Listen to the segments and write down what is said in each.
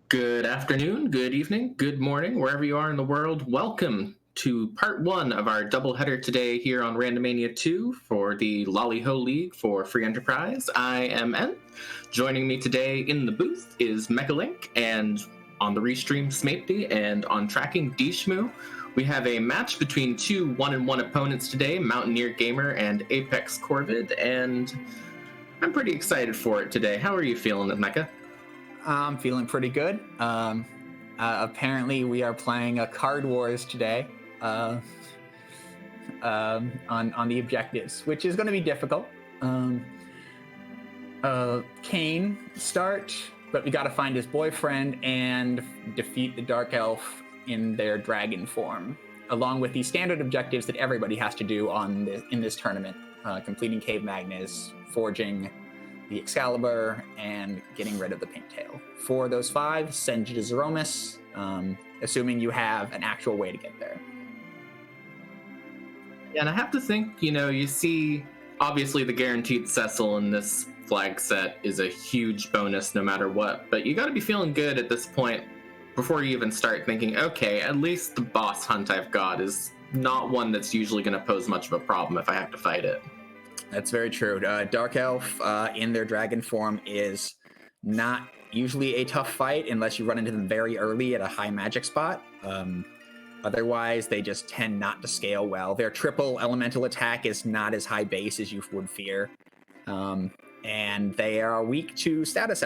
Good afternoon, good evening, good morning, wherever you are in the world. Welcome to part one of our doubleheader today here on Randomania 2 for the Lali-Ho League for Free Enterprise. I am N. Joining me today in the booth is Mechalink, and on the restream Smapety, and on tracking Dishmu. We have a match between two 1-1 opponents today, MountaineerGamer and apexcorvid, and I'm pretty excited for it today. How are you feeling, Mecha? I'm feeling pretty good. Apparently, we are playing a Card Wars today on the objectives, which is going to be difficult. Kane start, but we got to find his boyfriend and defeat the Dark Elf in their dragon form, along with the standard objectives that everybody has to do in this tournament: completing Cave Magnus, forging the Excalibur, and getting rid of the Pinktail. For those five, send you to Zeromus, assuming you have an actual way to get there. Yeah, and I have to think, you see, obviously the guaranteed Cecil in this flag set is a huge bonus no matter what, but you got to be feeling good at this point before you even start thinking, okay, at least the boss hunt I've got is not one that's usually going to pose much of a problem if I have to fight it. That's very true. Dark Elf in their dragon form is not usually a tough fight unless you run into them very early at a high magic spot. Otherwise, they just tend not to scale well. Their triple elemental attack is not as high base as you would fear. And they are weak to status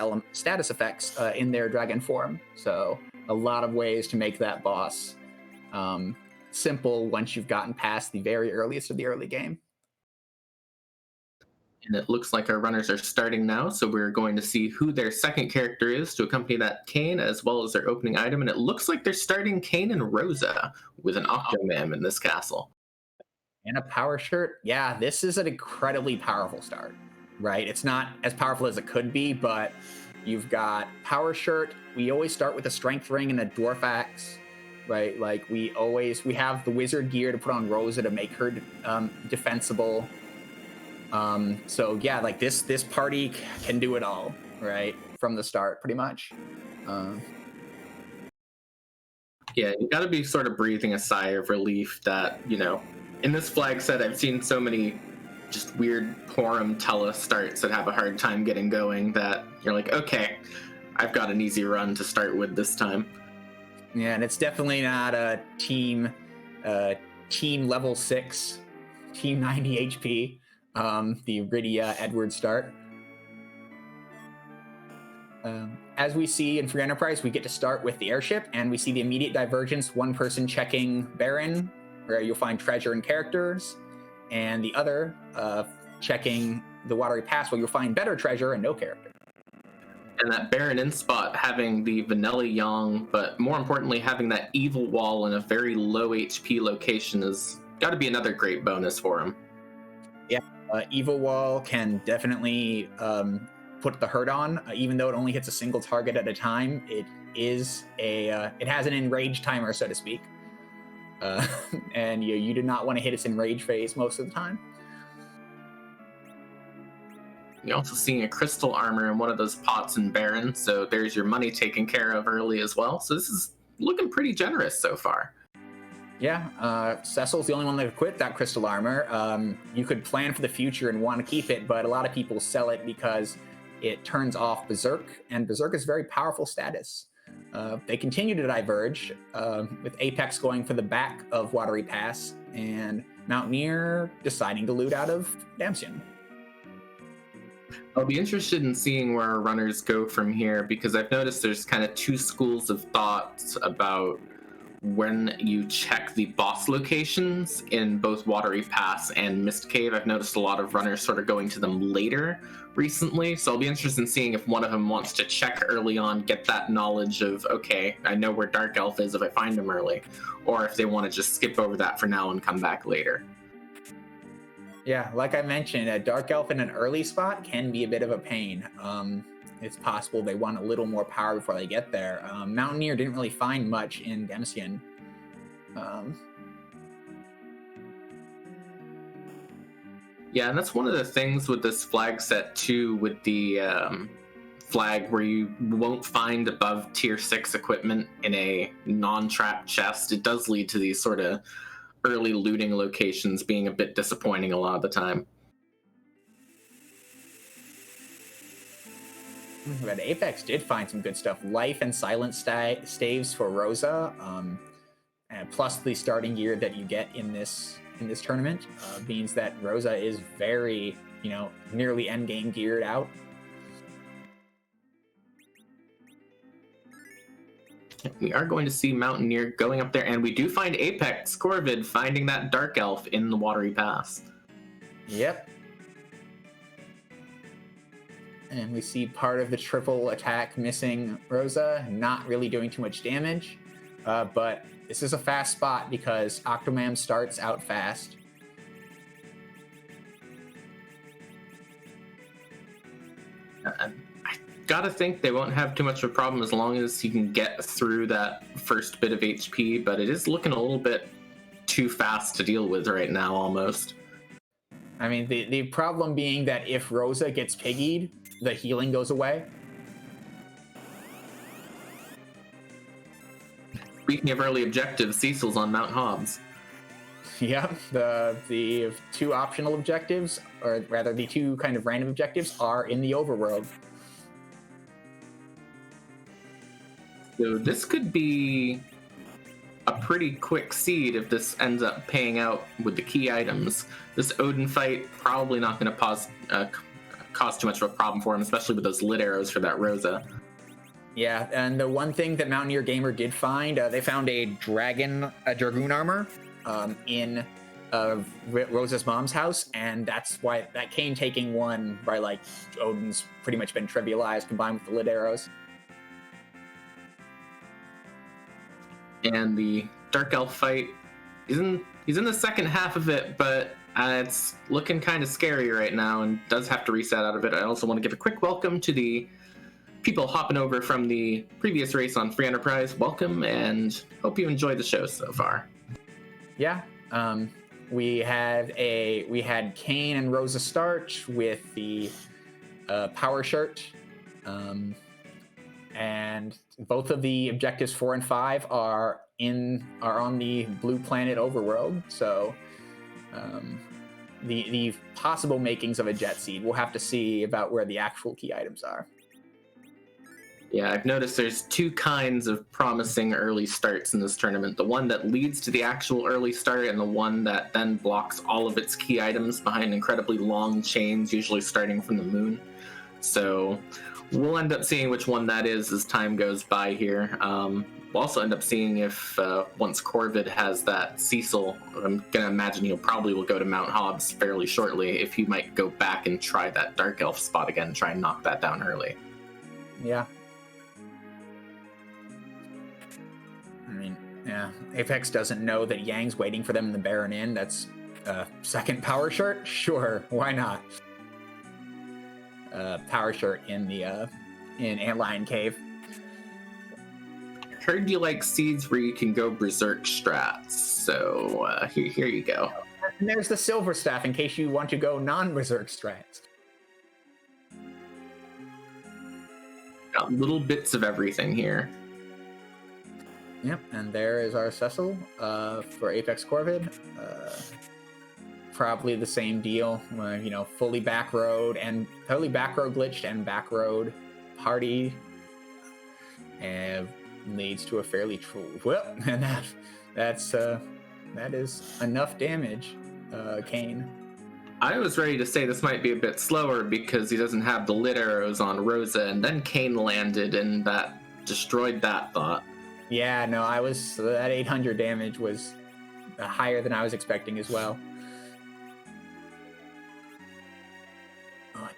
effects in their dragon form. So a lot of ways to make that boss simple once you've gotten past the very earliest of the early game. And it looks like our runners are starting now, so we're going to see who their second character is to accompany that Kane, as well as their opening item. And it looks like they're starting Kane and Rosa with an Octomam in this castle. And a power shirt. Yeah, this is an incredibly powerful start, right? It's not as powerful as it could be, but you've got power shirt. We always start with a strength ring and a dwarf axe, right? Like we have the wizard gear to put on Rosa to make her defensible. So yeah, like this party can do it all, right? From the start, pretty much. Yeah, you gotta be sort of breathing a sigh of relief that, in this flag set, I've seen so many just weird Porum Tele starts that have a hard time getting going that you're like, okay, I've got an easy run to start with this time. Yeah, and it's definitely not a team level 6, team 90 HP. The Rydia Edward start. As we see in Free Enterprise, we get to start with the airship, and we see the immediate divergence. One person checking Baron, where you'll find treasure and characters, and the other checking the Watery Pass, where you'll find better treasure and no character. And that Baron in spot having the Vanelli Yang, but more importantly, having that evil wall in a very low HP location has got to be another great bonus for him. Yeah, Evil Wall can definitely put the hurt on, even though it only hits a single target at a time. It has an enrage timer, so to speak, and you do not want to hit its enrage phase most of the time. You're also seeing a crystal armor in one of those pots in Baron, so there's your money taken care of early as well. So this is looking pretty generous so far. Yeah, Cecil's the only one that quit that crystal armor. You could plan for the future and want to keep it, but a lot of people sell it because it turns off Berserk, and Berserk is very powerful status. They continue to diverge, with Apex going for the back of Watery Pass, and Mountaineer deciding to loot out of Damsion. I'll be interested in seeing where our runners go from here, because I've noticed there's kind of two schools of thoughts about when you check the boss locations in both Watery Pass and Mist Cave. I've noticed a lot of runners sort of going to them later recently, so I'll be interested in seeing if one of them wants to check early on, get that knowledge of, okay, I know where Dark Elf is if I find him early, or if they want to just skip over that for now and come back later. Yeah, like I mentioned, a Dark Elf in an early spot can be a bit of a pain. It's possible they want a little more power before they get there. Mountaineer didn't really find much in Damsion. Yeah, and that's one of the things with this flag set too, with the flag where you won't find above tier 6 equipment in a non-trap chest. It does lead to these sort of early looting locations being a bit disappointing a lot of the time. But Apex did find some good stuff. Life and silent staves for Rosa, and plus the starting gear that you get in this tournament means that Rosa is very, nearly end game geared out. We are going to see Mountaineer going up there, and we do find apexcorvid finding that Dark Elf in the Watery Pass. Yep. And we see part of the triple attack missing Rosa, not really doing too much damage. But this is a fast spot because Octomam starts out fast. I gotta think they won't have too much of a problem as long as he can get through that first bit of HP, but it is looking a little bit too fast to deal with right now, almost. I mean, the problem being that if Rosa gets piggied, the healing goes away. Speaking of early objectives, Cecil's on Mount Hobbs. Yep, the two optional objectives, or rather the two kind of random objectives, are in the overworld. So this could be a pretty quick seed if this ends up paying out with the key items. This Odin fight probably not going to cause too much of a problem for him, especially with those lit arrows for that Rosa. Yeah, and the one thing that MountaineerGamer did find, they found a dragoon armor in Rosa's mom's house, and that's why that Kane taking one by like Odin's pretty much been trivialized combined with the lit arrows. And the Dark Elf fight, he's in the second half of it, but it's looking kind of scary right now and does have to reset out of it. I also want to give a quick welcome to the people hopping over from the previous race on Free Enterprise. Welcome, and hope you enjoyed the show so far. Yeah, we had Kane and Rosa start with the power shirt, and both of the objectives 4 and 5 are on the blue planet overworld. So the possible makings of a jet seed, we'll have to see about where the actual key items are. Yeah, I've noticed there's two kinds of promising early starts in this tournament. The one that leads to the actual early start, and the one that then blocks all of its key items behind incredibly long chains, usually starting from the moon. So we'll end up seeing which one that is as time goes by here. We'll also end up seeing if once Corvid has that Cecil, I'm going to imagine he'll probably will go to Mount Hobbs fairly shortly, if he might go back and try that Dark Elf spot again and try and knock that down early. Yeah. I mean, yeah, Apex doesn't know that Yang's waiting for them in the Baron Inn. That's second power shirt? Sure, why not? Power shirt in the in Antlion Cave. Heard you like seeds where you can go berserk strats, so here you go. And there's the silver staff in case you want to go non-berserk strats. Got little bits of everything here. Yep, and there is our Cecil for apexcorvid. Probably the same deal, fully back road and totally back road glitched and back road party, and leads to a fairly and that is enough damage. Kane. I was ready to say this might be a bit slower because he doesn't have the lit arrows on Rosa, and then Kane landed and that destroyed that thought. Yeah, no, that 800 damage was higher than I was expecting as well.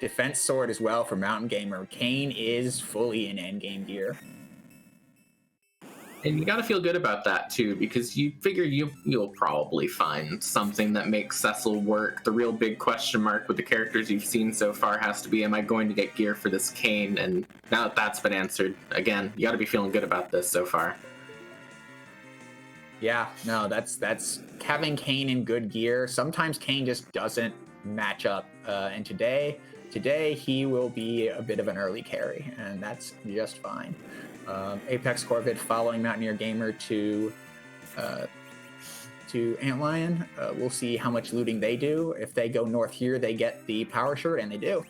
Defense sword as well for MountaineerGamer. Kane is fully in endgame gear. And you got to feel good about that too, because you figure you'll probably find something that makes Cecil work. The real big question mark with the characters you've seen so far has to be, am I going to get gear for this Kane? And now that that's been answered, again, you got to be feeling good about this so far. Yeah, no, that's having Kane in good gear. Sometimes Kane just doesn't match up. And today, today he will be a bit of an early carry, and that's just fine. apexcorvid following MountaineerGamer to Antlion. We'll see how much looting they do. If they go north here, they get the power shirt, and they do.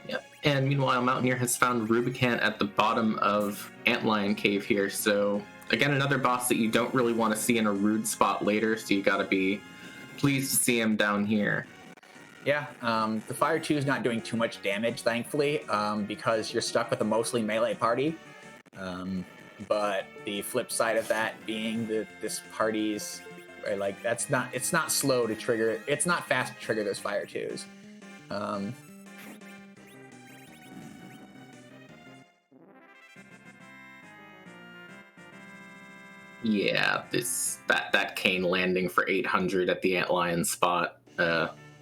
Yep. And meanwhile, Mountaineer has found Rubicant at the bottom of Antlion Cave here. So again, another boss that you don't really want to see in a rude spot later. So you got to be pleased to see him down here. Yeah, the Fire 2 is not doing too much damage, thankfully, because you're stuck with a mostly melee party. But the flip side of that being that this party's like it's not slow to trigger. It's not fast to trigger those Fire 2s. Yeah, that cane landing for 800 at the Antlion spot.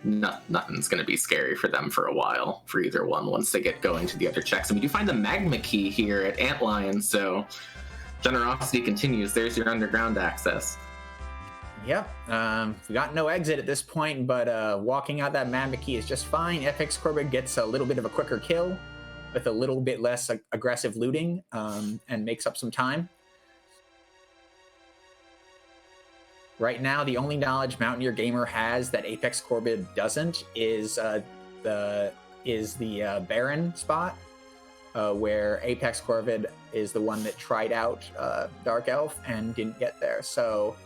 Nothing's going to be scary for them for a while, for either one, once they get going to the other checks. And we do find the magma key here at Antlion, so generosity continues. There's your underground access. Yep, we got no exit at this point, but walking out that magma key is just fine. apexcorvid gets a little bit of a quicker kill with a little bit less aggressive looting, and makes up some time. Right now, the only knowledge MountaineerGamer has that apexcorvid doesn't is the Baron spot, where apexcorvid is the one that tried out Dark Elf and didn't get there. So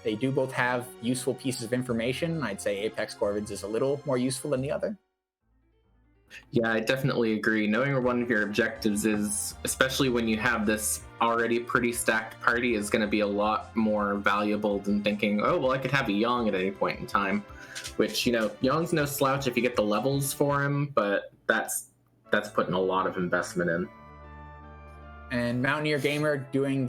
they do both have useful pieces of information. I'd say apexcorvid's is a little more useful than the other. Yeah, I definitely agree. Knowing where one of your objectives is, especially when you have this already pretty stacked party, is going to be a lot more valuable than thinking, oh, well, I could have a Yang at any point in time. Which, Yang's no slouch if you get the levels for him, but that's putting a lot of investment in. And MountaineerGamer doing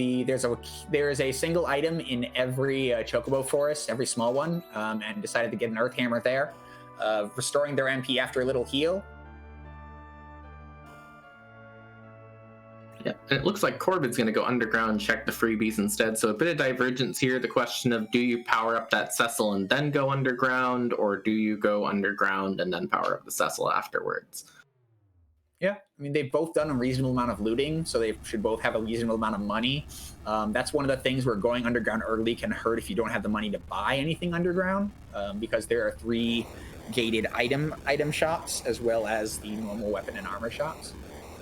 there is a single item in every Chocobo forest, every small one, and decided to get an Earth Hammer there, restoring their MP after a little heal. Yeah, and it looks like Corbin's going to go underground and check the freebies instead. So a bit of divergence here. The question of, do you power up that Cecil and then go underground, or do you go underground and then power up the Cecil afterwards? Yeah, I mean, they've both done a reasonable amount of looting, so they should both have a reasonable amount of money. That's one of the things where going underground early can hurt if you don't have the money to buy anything underground, because there are 3 gated item shops as well as the normal weapon and armor shops.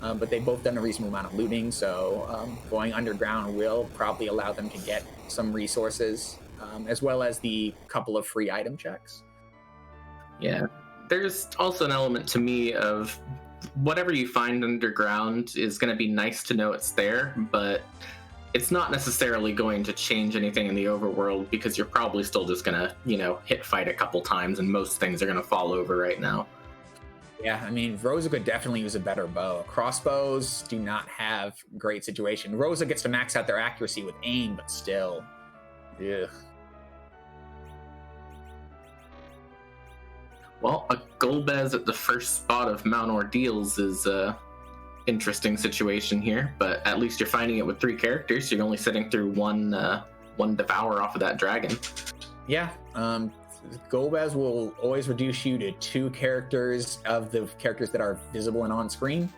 But they've both done a reasonable amount of looting, so going underground will probably allow them to get some resources, as well as the couple of free item checks. Yeah, there's also an element to me of whatever you find underground is going to be nice to know it's there, but it's not necessarily going to change anything in the overworld, because you're probably still just going to, hit fight a couple times, and most things are going to fall over right now. Yeah, I mean, Rosa could definitely use a better bow. Crossbows do not have great situation. Rosa gets to max out their accuracy with aim, but still. Ugh. Well, a Golbez at the first spot of Mount Ordeals is a interesting situation here, but at least you're finding it with 3 characters, so you're only sitting through one Devour off of that dragon. Yeah, Golbez will always reduce you to 2 characters of the characters that are visible and on screen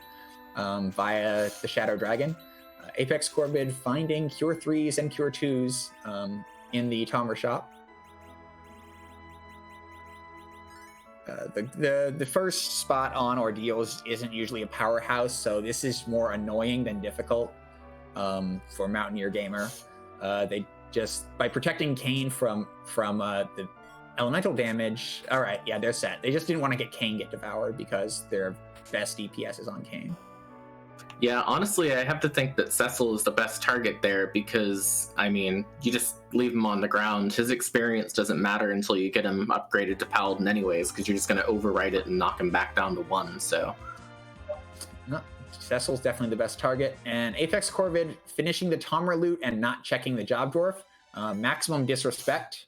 via the Shadow Dragon. apexcorvid finding Cure 3s and Cure 2s in the Tomer shop. The first spot on Ordeals isn't usually a powerhouse, so this is more annoying than difficult for MountaineerGamer. They just, by protecting Kane from the elemental damage, all right, yeah, they're set. They just didn't want to get Kane get devoured because their best DPS is on Kane. Yeah, honestly, I have to think that Cecil is the best target there, because, I mean, you just leave him on the ground. His experience doesn't matter until you get him upgraded to Paladin anyways, because you're just going to overwrite it and knock him back down to 1, so. No, Cecil's definitely the best target. And apexcorvid finishing the Tomer loot and not checking the Job Dwarf. Maximum disrespect.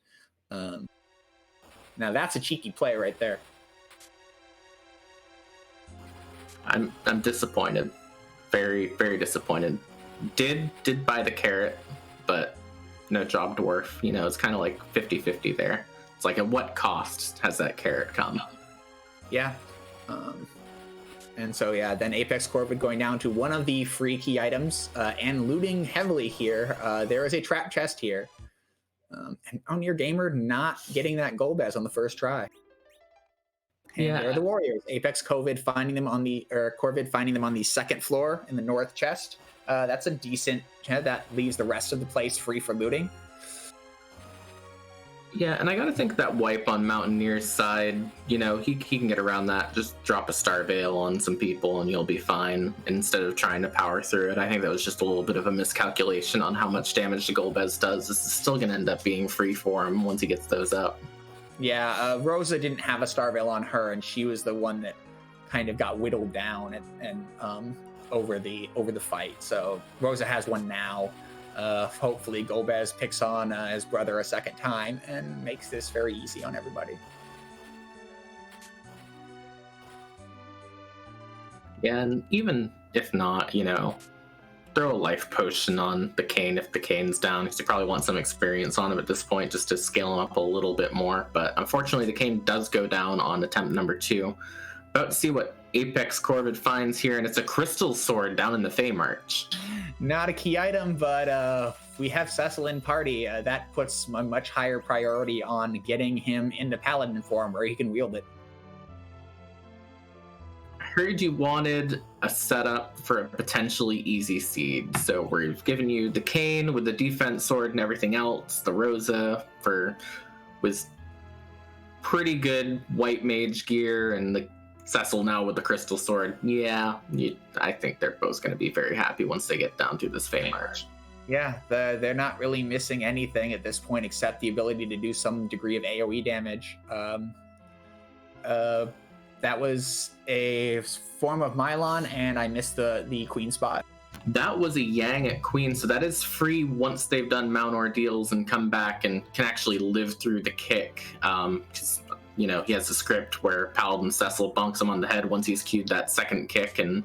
Now that's a cheeky play right there. I'm disappointed. Very, very disappointed. Did buy the carrot, but no Job Dwarf. It's kind of like 50-50 there. It's like, at what cost has that carrot come? Yeah. And so, yeah, then apexcorvid going down to one of the free key items and looting heavily here. There is a trap chest here. And MountaineerGamer not getting that Golbez on the first try. And there are the Warriors. apexcorvid finding them on the second floor in the north chest. That's a decent. That leaves the rest of the place free for looting. Yeah, and I gotta think that wipe on Mountaineer's side, you know, he can get around that. Just drop a Star Veil on some people and you'll be fine instead of trying to power through it. I think that was just a little bit of a miscalculation on how much damage the Golbez does. This is still gonna end up being free for him once he gets those up. Yeah, Rosa didn't have a Star Veil on her, and she was the one that kind of got whittled down and over the fight. So Rosa has one now. Hopefully Golbez picks on his brother a second time and makes this very easy on everybody. Yeah, and even if not, you know, throw a life potion on the Kane if the Kane's down, because you probably want some experience on him at this point just to scale him up a little bit more. But unfortunately, the Kane does go down on attempt number 2. About to see what apexcorvid finds here, and it's a crystal sword down in the Fey March. Not a key item, but we have Cecil in party. That puts a much higher priority on getting him into Paladin form where he can wield it. I heard you wanted a setup for a potentially easy seed, so we've given you the Kane with the defense sword and everything else, the Rosa with pretty good white mage gear, and the Cecil now with the crystal sword. Yeah, I think they're both going to be very happy once they get down to this Fey March. Yeah, they're not really missing anything at this point except the ability to do some degree of AoE damage. That was a form of Mylon, and I missed the Queen spot. That was a Yang at Queen, so that is free once they've done Mount Ordeals and come back and can actually live through the kick. Because you know, he has a script where Paladin Cecil bonks him on the head once he's queued that second kick, and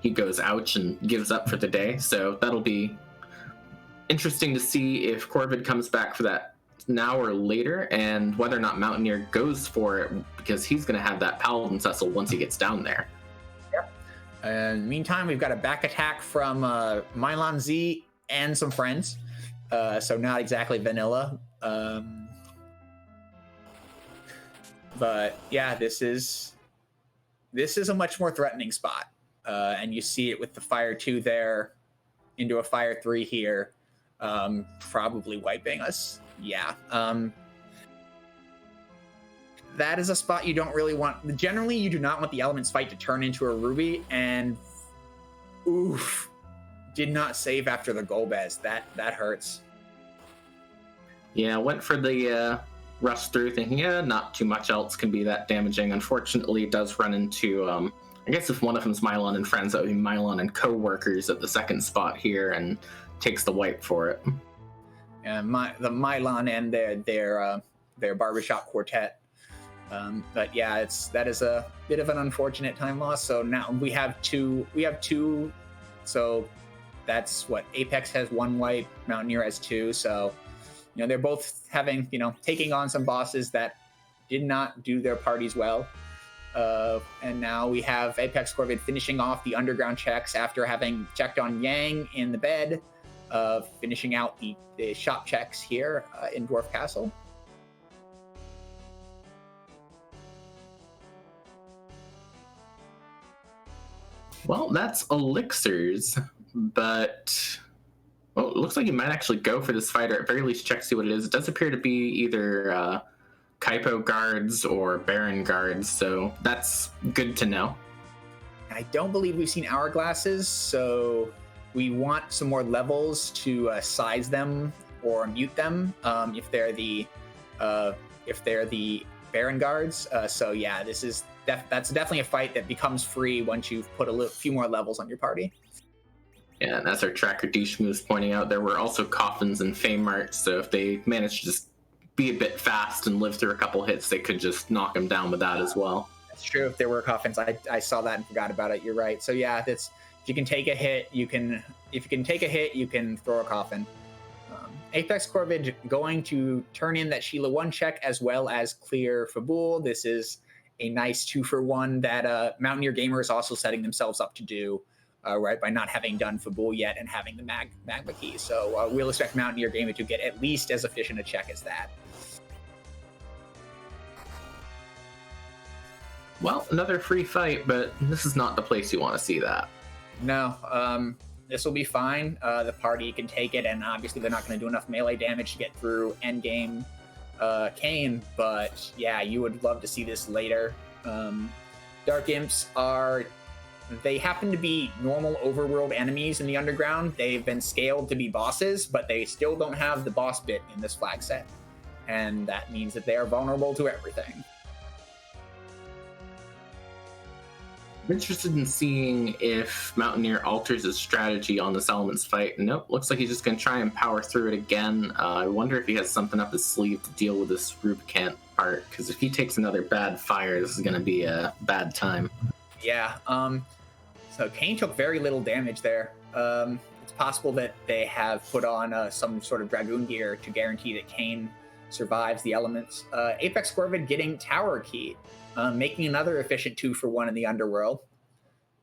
he goes ouch and gives up for the day. So that'll be interesting to see if Corvid comes back for that now or later, and whether or not Mountaineer goes for it, because he's going to have that Paladin Cecil once he gets down there. Yep. Meantime, we've got a back attack from Mylon Z and some friends. So not exactly vanilla. But yeah, this is a much more threatening spot, and you see it with the Fire 2 there into a Fire 3 here, probably wiping us. Yeah, that is a spot you don't really want. Generally, you do not want the Elements fight to turn into a Ruby, and oof, did not save after the Golbez. That hurts. Yeah, went for the rush through thinking, yeah, not too much else can be that damaging. Unfortunately, it does run into, I guess if one of them's Mylon and friends, that would be Mylon and co-workers at the second spot here, and takes the wipe for it. And the Mylon and their barbershop quartet. But yeah, that is a bit of an unfortunate time loss. So now we have two. So that's what Apex has 1 wipe, Mountaineer has 2. So you know, they're both having, you know, taking on some bosses that did not do their parties well. And now we have apexcorvid finishing off the underground checks after having checked on Yang in the bed, finishing out the shop checks here in Dwarf Castle. Well, that's elixirs, but well, it looks like you might actually go for this fighter. At very least, check to see what it is. It does appear to be either Kaipo guards or Baron guards, so that's good to know. I don't believe we've seen hourglasses, so we want some more levels to size them or mute them if they're the Baron guards. So yeah, that's definitely a fight that becomes free once you've put a few more levels on your party. Yeah, and as our tracker Dishmu was pointing out, there were also coffins and Fey March, so if they managed to just be a bit fast and live through a couple hits, they could just knock them down with that as well. That's true. If there were coffins, I saw that and forgot about it. You're right. So yeah, if you can take a hit, you can throw a coffin. apexcorvid going to turn in that Sheila 1 check as well as clear Fabul. This is a nice 2-for-1 that Mountaineer Gamer is also setting themselves up to do, right, by not having done Fabul yet and having the Magma Key. So we'll expect Mountaineer Gamer to get at least as efficient a check as that. Well, another free fight, but this is not the place you want to see that. No, this will be fine. The party can take it, and obviously they're not going to do enough melee damage to get through endgame Kayn, but yeah, you would love to see this later. Dark Imps they happen to be normal overworld enemies in the underground. They've been scaled to be bosses, but they still don't have the boss bit in this flag set, and that means that they are vulnerable to everything. I'm interested in seeing if Mountaineer alters his strategy on this Elements fight. Nope, looks like he's just going to try and power through it again. I wonder if he has something up his sleeve to deal with this Rubicant part, because if he takes another bad fire, this is going to be a bad time. Yeah, so Kayn took very little damage there. It's possible that they have put on some sort of Dragoon gear to guarantee that Kayn survives the elements. apexcorvid getting Tower Key, making another efficient 2-for-1 in the underworld.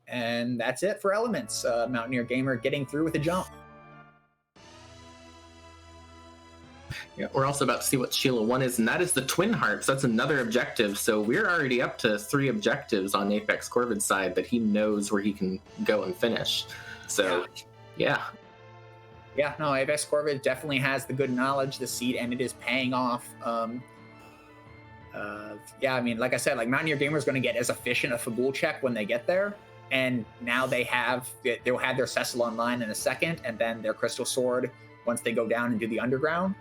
And that's it for elements. Mountaineer Gamer getting through with a jump. Yeah, we're also about to see what Sheila 1 is, and that is the Twin Hearts. That's another objective. So we're already up to 3 objectives on apexcorvid's side that he knows where he can go and finish. So, yeah. Yeah, no, apexcorvid definitely has the good knowledge, the seed, and it is paying off. Yeah, I mean, like I said, like Mountaineer Gamer is going to get as efficient a Fabul check when they get there, and now they'll have their Cecil online in a second, and then their Crystal Sword once they go down and do the underground,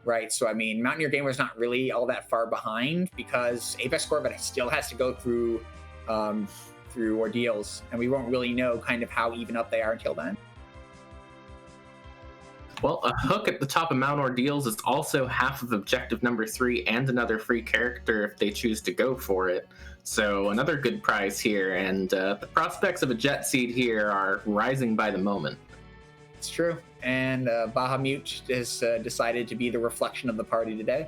right? So I mean, Mountaineer Gamer is not really all that far behind because apexcorvid still has to go through ordeals, and we won't really know kind of how even up they are until then. Well, a hook at the top of Mount Ordeals is also half of objective number 3 and another free character if they choose to go for it. So another good prize here, and the prospects of a jet seed here are rising by the moment. It's true, and Bahamut has decided to be the reflection of the party today.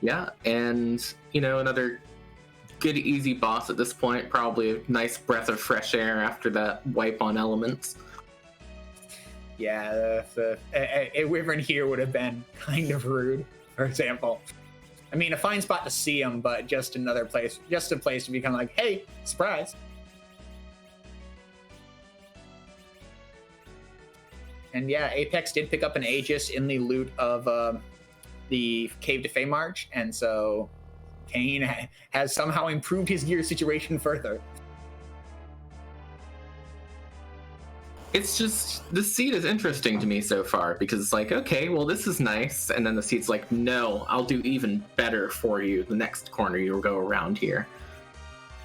Yeah, and, you know, another good easy boss at this point, probably a nice breath of fresh air after that wipe on elements. Yeah, a wyvern here would have been kind of rude, for example. I mean, a fine spot to see him, but just another place, just a place to become like, hey, surprise. And yeah, Apex did pick up an Aegis in the loot of the Cave to Feymarch, and so Kayn has somehow improved his gear situation further. It's just, the seed is interesting to me so far because it's like, okay, well, this is nice. And then the seed's like, no, I'll do even better for you the next corner you'll go around here.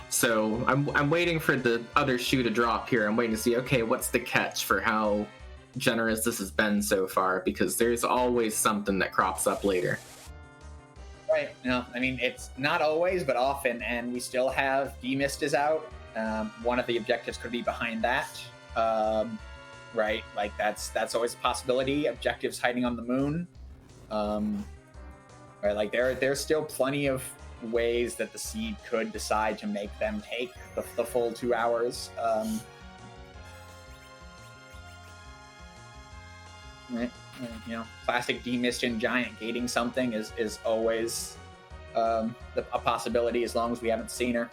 So I'm waiting for the other shoe to drop here. I'm waiting to see, okay, what's the catch for how generous this has been so far? Because there's always something that crops up later. Right. No, I mean, it's not always, but often, and we still have Demist is out. One of the objectives could be behind that. Right, like that's always a possibility. Objectives hiding on the moon. Right, like there's still plenty of ways that the seed could decide to make them take the full 2 hours. Right. You know, classic Demist and Giant gating something is always a possibility as long as we haven't seen her.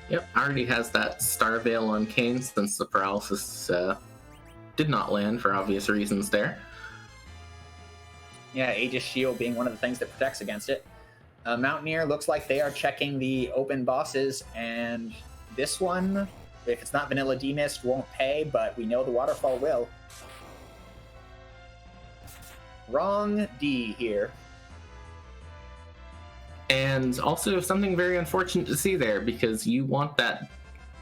Yep, already has that Star Veil on Kayn since the paralysis did not land for obvious reasons there. Yeah, Aegis Shield being one of the things that protects against it. Mountaineer looks like they are checking the open bosses, and this one, if it's not Vanilla Demist, won't pay, but we know the Waterfall will. Wrong D here. And also something very unfortunate to see there, because you want that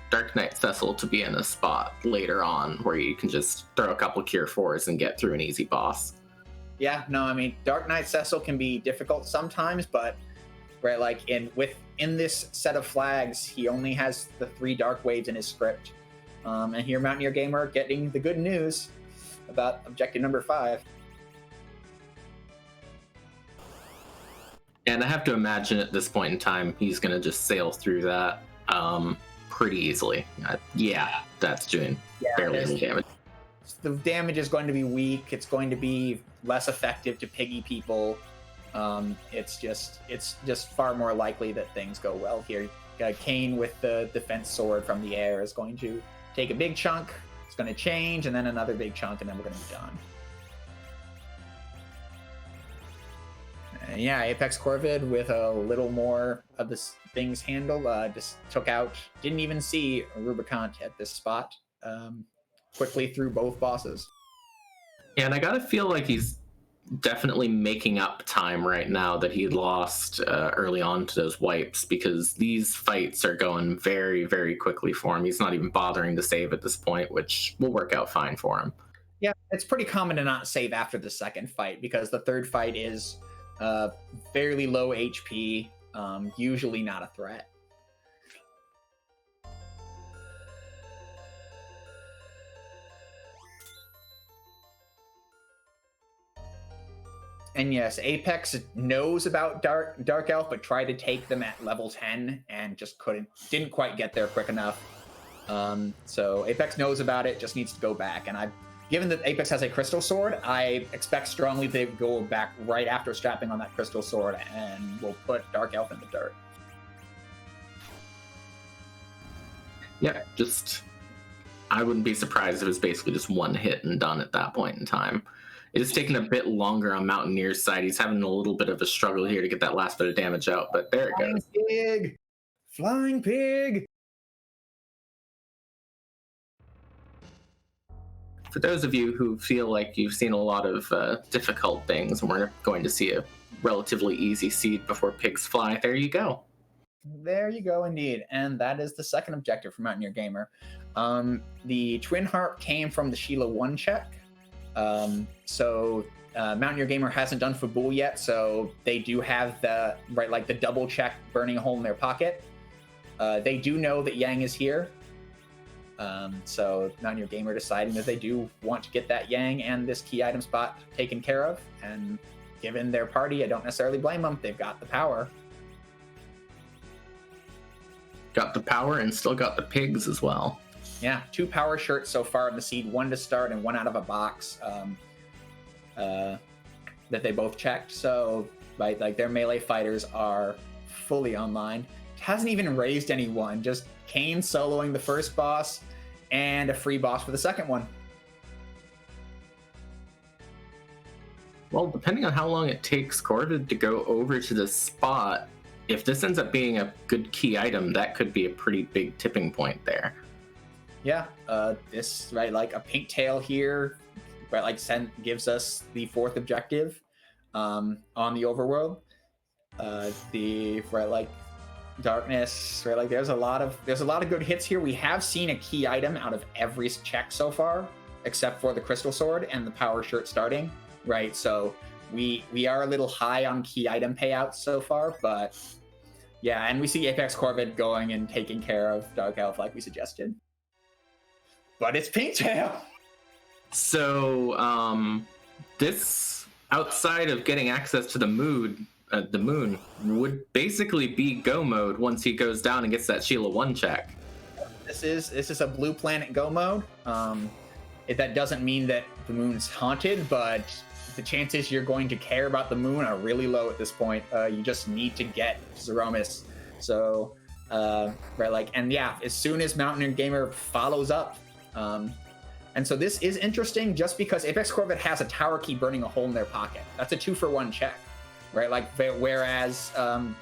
Dark Knight Cecil to be in a spot later on where you can just throw a couple Cure 4s and get through an easy boss. Yeah, no, I mean, Dark Knight Cecil can be difficult sometimes, but right, like in this set of flags, he only has the 3 Dark Waves in his script. And here, Mountaineer Gamer getting the good news about objective number 5. And I have to imagine at this point in time, he's going to just sail through that pretty easily. Yeah, that's doing barely any damage. The damage is going to be weak. It's going to be less effective to piggy people. It's just far more likely that things go well here. Kane with the defense sword from the air is going to take a big chunk. It's going to change, and then another big chunk, and then we're going to be done. And yeah, apexcorvid with a little more of this thing's handle just took out. Didn't even see Rubicant at this spot. Quickly through both bosses. Yeah, and I gotta feel like he's definitely making up time right now that he lost early on to those wipes, because these fights are going very, very quickly for him. He's not even bothering to save at this point, which will work out fine for him. Yeah, it's pretty common to not save after the second fight, because the third fight is fairly low HP, usually not a threat. And yes, Apex knows about Dark Elf, but tried to take them at level 10 and just didn't quite get there quick enough. So Apex knows about it, just needs to go back. And given that Apex has a crystal sword, I expect strongly they go back right after strapping on that crystal sword and will put Dark Elf in the dirt. Yeah, I wouldn't be surprised if it was basically just one hit and done at that point in time. It is taking a bit longer on Mountaineer's side. He's having a little bit of a struggle here to get that last bit of damage out, but there it goes. Pig! Flying pig! For those of you who feel like you've seen a lot of difficult things and we're going to see a relatively easy seed before pigs fly, there you go. There you go, indeed. And that is the second objective for MountaineerGamer. The Twin Harp came from the Sheila 1 check. MountaineerGamer hasn't done Fabul yet, so they do have the double check burning a hole in their pocket. They do know that Yang is here. So MountaineerGamer deciding that they do want to get that Yang and this key item spot taken care of. And given their party, I don't necessarily blame them. They've got the power. Got the power and still got the pigs as well. Yeah, 2 power shirts so far in the seed, 1 to start and 1 out of a box that they both checked. So their melee fighters are fully online. Hasn't even raised anyone, just Kane soloing the first boss and a free boss for the second one. Well, depending on how long it takes Corvid to go over to this spot, if this ends up being a good key item, that could be a pretty big tipping point there. Yeah, this a pink tail here, gives us the 4th objective on the overworld. Darkness, there's a lot of good hits here. We have seen a key item out of every check so far, except for the crystal sword and the power shirt starting. Right, so we are a little high on key item payouts so far, but yeah, and we see apexcorvid going and taking care of Dark Elf like we suggested. But it's Pinktail. So this, outside of getting access to the moon would basically be go mode once he goes down and gets that Sheila 1 check. This is a blue planet go mode. That doesn't mean that the moon's haunted, but the chances you're going to care about the moon are really low at this point. You just need to get Zeromus. So and yeah, as soon as MountaineerGamer follows up. And so this is interesting just because apexcorvid has a tower key burning a hole in their pocket. That's a 2-for-1 check, right? Whereas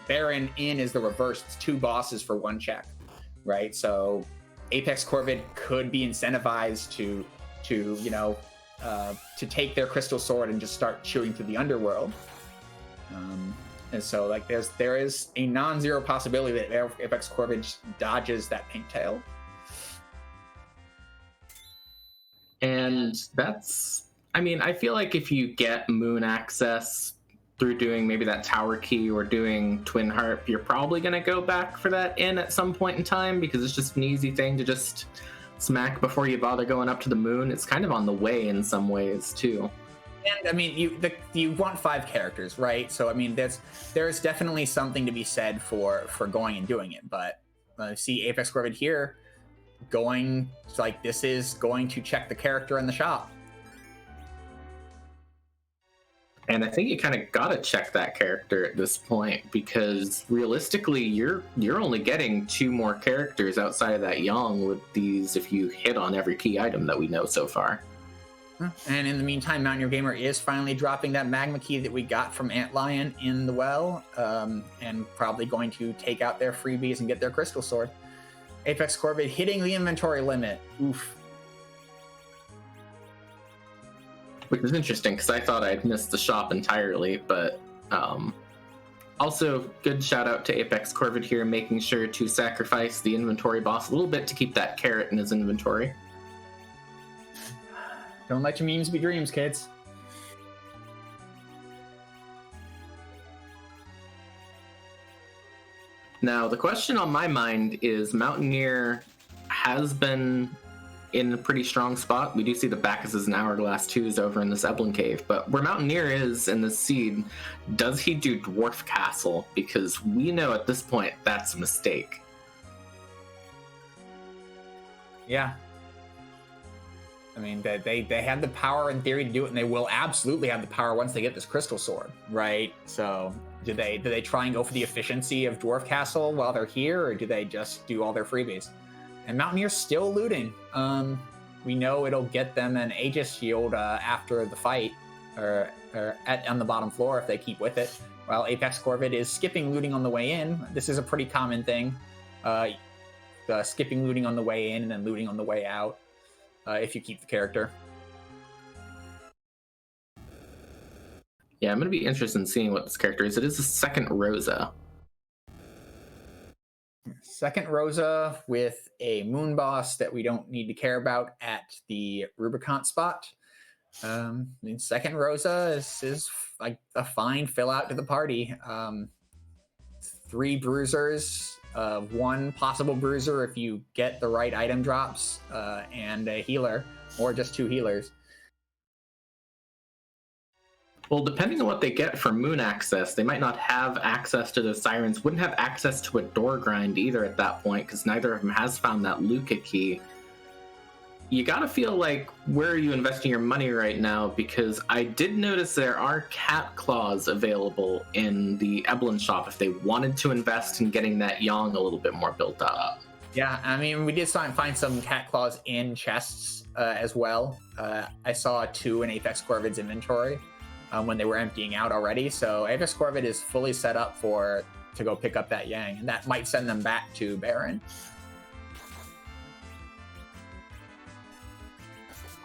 Baron In is the reverse. It's 2 bosses for 1 check, right? So apexcorvid could be incentivized to take their crystal sword and just start chewing through the underworld. And so there is a non-zero possibility that apexcorvid dodges that pink tail. And I feel like if you get moon access through doing maybe that tower key or doing Twin Harp, you're probably going to go back for that in at some point in time, because it's just an easy thing to just smack before you bother going up to the moon. It's kind of on the way in some ways too. And I mean, you want 5 characters, right? So I mean, there's definitely something to be said for going and doing it. But see apexcorvid here going like this is going to check the character in the shop. And I think you kind of gotta check that character at this point, because realistically, you're only getting 2 more characters outside of that Yang with these if you hit on every key item that we know so far. And in the meantime, MountaineerGamer is finally dropping that magma key that we got from Antlion in the well, and probably going to take out their freebies and get their crystal sword. apexcorvid hitting the inventory limit. Oof. Which is interesting, because I thought I'd missed the shop entirely, but also good shout out to apexcorvid here, making sure to sacrifice the inventory boss a little bit to keep that carrot in his inventory. Don't let your memes be dreams, kids. Now, the question on my mind is, Mountaineer has been in a pretty strong spot. We do see the Bacchus's and Hourglass 2s over in this Eblin Cave, but where Mountaineer is in the seed, does he do Dwarf Castle? Because we know at this point that's a mistake. Yeah. I mean, they have the power in theory to do it, and they will absolutely have the power once they get this crystal sword, right? So do they try and go for the efficiency of Dwarf Castle while they're here, or do they just do all their freebies? And Mountaineer's still looting. We know it'll get them an Aegis shield after the fight, or on the bottom floor if they keep with it. While apexcorvid is skipping looting on the way in. This is a pretty common thing. Skipping looting on the way in and then looting on the way out. If you keep the character. Yeah, I'm going to be interested in seeing what this character is. It is a second Rosa. Second Rosa with a moon boss that we don't need to care about at the Rubicon spot. Second Rosa is like a fine fill out to the party. 3 bruisers, 1 possible bruiser if you get the right item drops, and a healer, or just 2 healers. Well, depending on what they get for moon access, they might not have access to the sirens, wouldn't have access to a door grind either at that point, because neither of them has found that Luca key. You gotta feel like, where are you investing your money right now? Because I did notice there are cat claws available in the Eblin shop if they wanted to invest in getting that Yang a little bit more built up. Yeah, I mean, we did find some cat claws in chests as well. I saw 2 in apexcorvid's inventory when they were emptying out already. So apexcorvid is fully set up to go pick up that Yang, and that might send them back to Baron.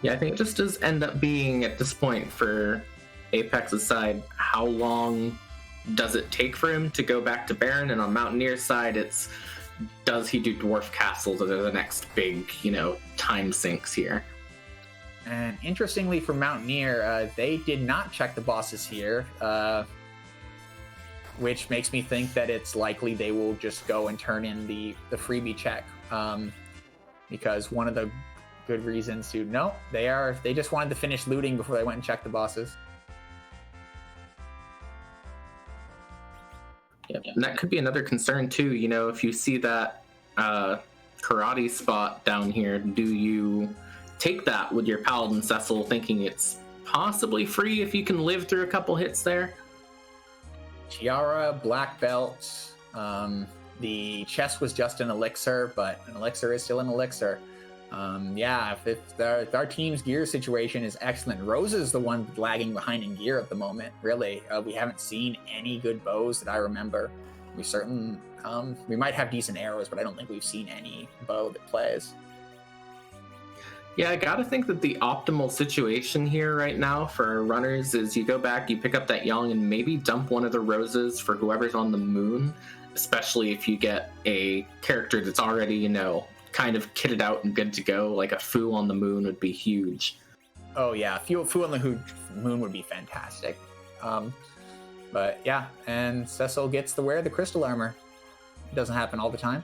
Yeah, I think it just does end up being, at this point, for Apex's side, how long does it take for him to go back to Baron? And on Mountaineer's side, it's, does he do Dwarf Castles, or the next big, time sinks here? And interestingly for Mountaineer, they did not check the bosses here, which makes me think that it's likely they will just go and turn in the freebie check, because one of the good reasons to they just wanted to finish looting before they went and checked the bosses. Yep. And that could be another concern too. If you see that karate spot down here, do you take that with your Paladin Cecil, thinking it's possibly free if you can live through a couple hits there? Tiara, black belt. The chest was just an elixir, but an elixir is still an elixir. If our team's gear situation is excellent. Rosa's the one lagging behind in gear at the moment, really. We haven't seen any good bows that I remember. We might have decent arrows, but I don't think we've seen any bow that plays. Yeah, I gotta think that the optimal situation here right now for runners is you go back, you pick up that Yang, and maybe dump one of the Roses for whoever's on the moon, especially if you get a character that's already, kind of kitted out and good to go. Like a Fu on the moon would be huge. Oh yeah, Fu on the moon would be fantastic. But yeah, and Cecil gets to wear the crystal armor. It doesn't happen all the time.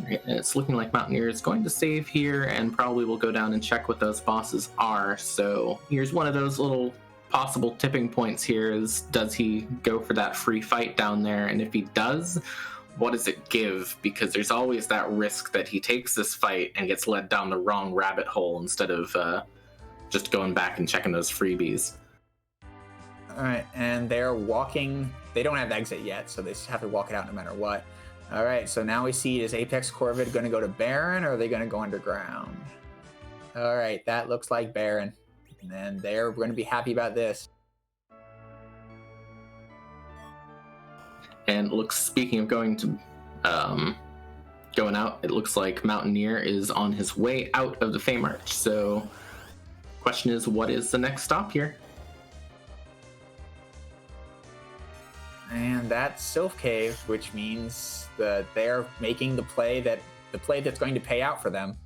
It's looking like Mountaineer is going to save here and probably will go down and check what those bosses are. So here's one of those little possible tipping points here is, does he go for that free fight down there? And if he does, what does it give? Because there's always that risk that he takes this fight and gets led down the wrong rabbit hole instead of just going back and checking those freebies. All right, and they're walking. They don't have exit yet, so they just have to walk it out no matter what. All right, so now we see, is apexcorvid going to go to Baron, or are they going to go underground? All right, that looks like Baron. And they're going to be happy about this. And looks, speaking of going out, it looks like Mountaineer is on his way out of the Fame Arch. So question is, what is the next stop here? And that's Sylph Cave, which means that they're making the play that's going to pay out for them.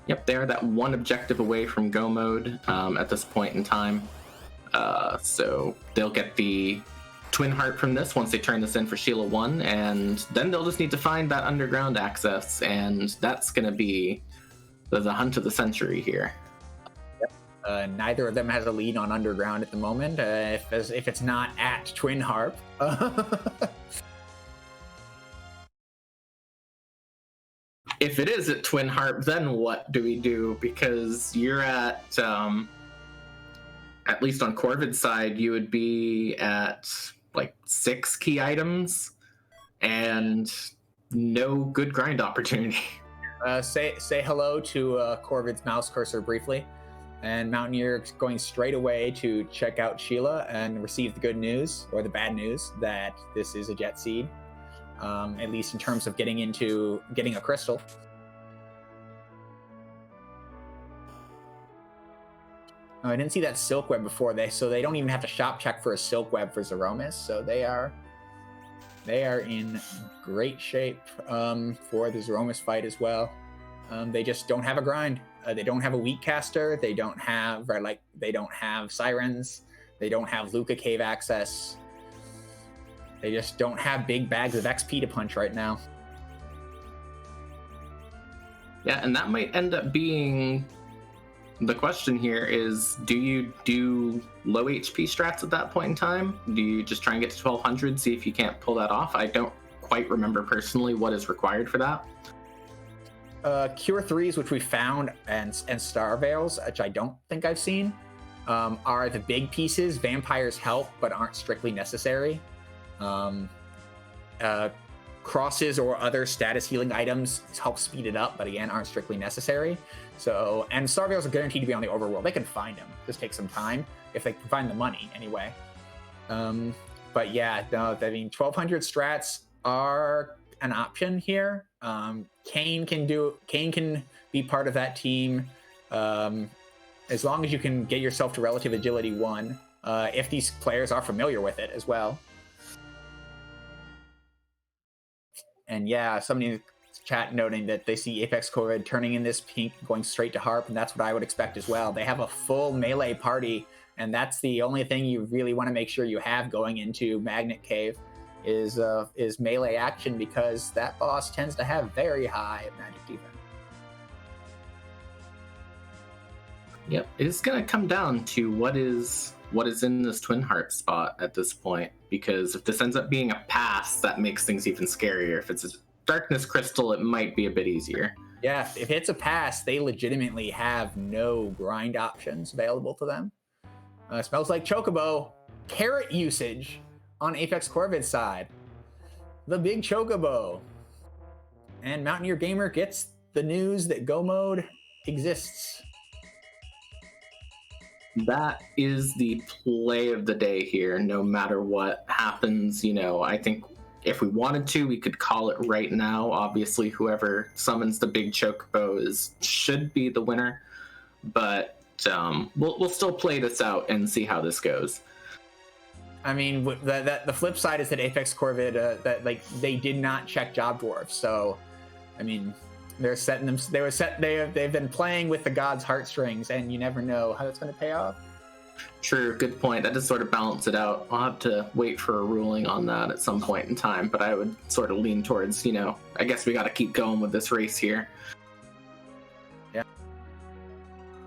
Yep, they're that one objective away from go mode at this point in time. So they'll get the Twin Heart from this once they turn this in for Sheila 1, and then they'll just need to find that underground access, and that's going to be the hunt of the century here. Neither of them has a lead on underground at the moment, if it's not at Twin Harp. If it is at Twin Harp, then what do we do? Because you're at least on Corvid's side, you would be at like 6 key items and no good grind opportunity. Say hello to Corvid's mouse cursor briefly, and Mountaineer going straight away to check out Sheila and receive the good news, or the bad news, that this is a jet seed. At least in terms of getting a crystal. Oh, I didn't see that silk web before, so they don't even have to shop check for a silk web for Zeromus. So they are in great shape for the Zeromus fight as well. They just don't have a grind. They don't have a weak caster. They don't have sirens. They don't have Luca cave access. They just don't have big bags of XP to punch right now. Yeah, and that might end up being the question here is, do you do low HP strats at that point in time? Do you just try and get to 1200, see if you can't pull that off? I don't quite remember personally what is required for that. Cure 3s, which we found, and Star Veils, which I don't think I've seen, are the big pieces. Vampires help, but aren't strictly necessary. Crosses or other status healing items help speed it up, but again, aren't strictly necessary. So, and Star Veils are guaranteed to be on the overworld. They can find them. Just take some time if they can find the money anyway. But yeah, no, I mean, 1200 strats are an option here. Kane can be part of that team as long as you can get yourself to relative agility 1. If these players are familiar with it as well. And yeah, somebody in the chat noting that they see apexcorvid turning in this pink, going straight to Harp, and that's what I would expect as well. They have a full melee party, and that's the only thing you really want to make sure you have going into Magnet Cave is melee action, because that boss tends to have very high magic defense. Yep, it's going to come down to what is in this Twin Heart spot at this point, because if this ends up being a pass, that makes things even scarier. If it's a Darkness Crystal, it might be a bit easier. Yeah, if it's a pass, they legitimately have no grind options available to them. Smells like Chocobo. Carrot usage on apexcorvid's side. The big Chocobo. And MountaineerGamer gets the news that Go Mode exists. That is the play of the day here, no matter what happens. You know, I think if we wanted to, we could call it right now. Obviously, whoever summons the big Chocobo should be the winner, but we'll still play this out and see how this goes. I mean, the flip side is that apexcorvid they did not check Job Dwarfs, so I mean, they've been playing with the gods' heartstrings, and you never know how that's going to pay off. True, good point. That does sort of balance it out. I'll have to wait for a ruling on that at some point in time, but I would sort of lean towards, I guess we got to keep going with this race here. Yeah.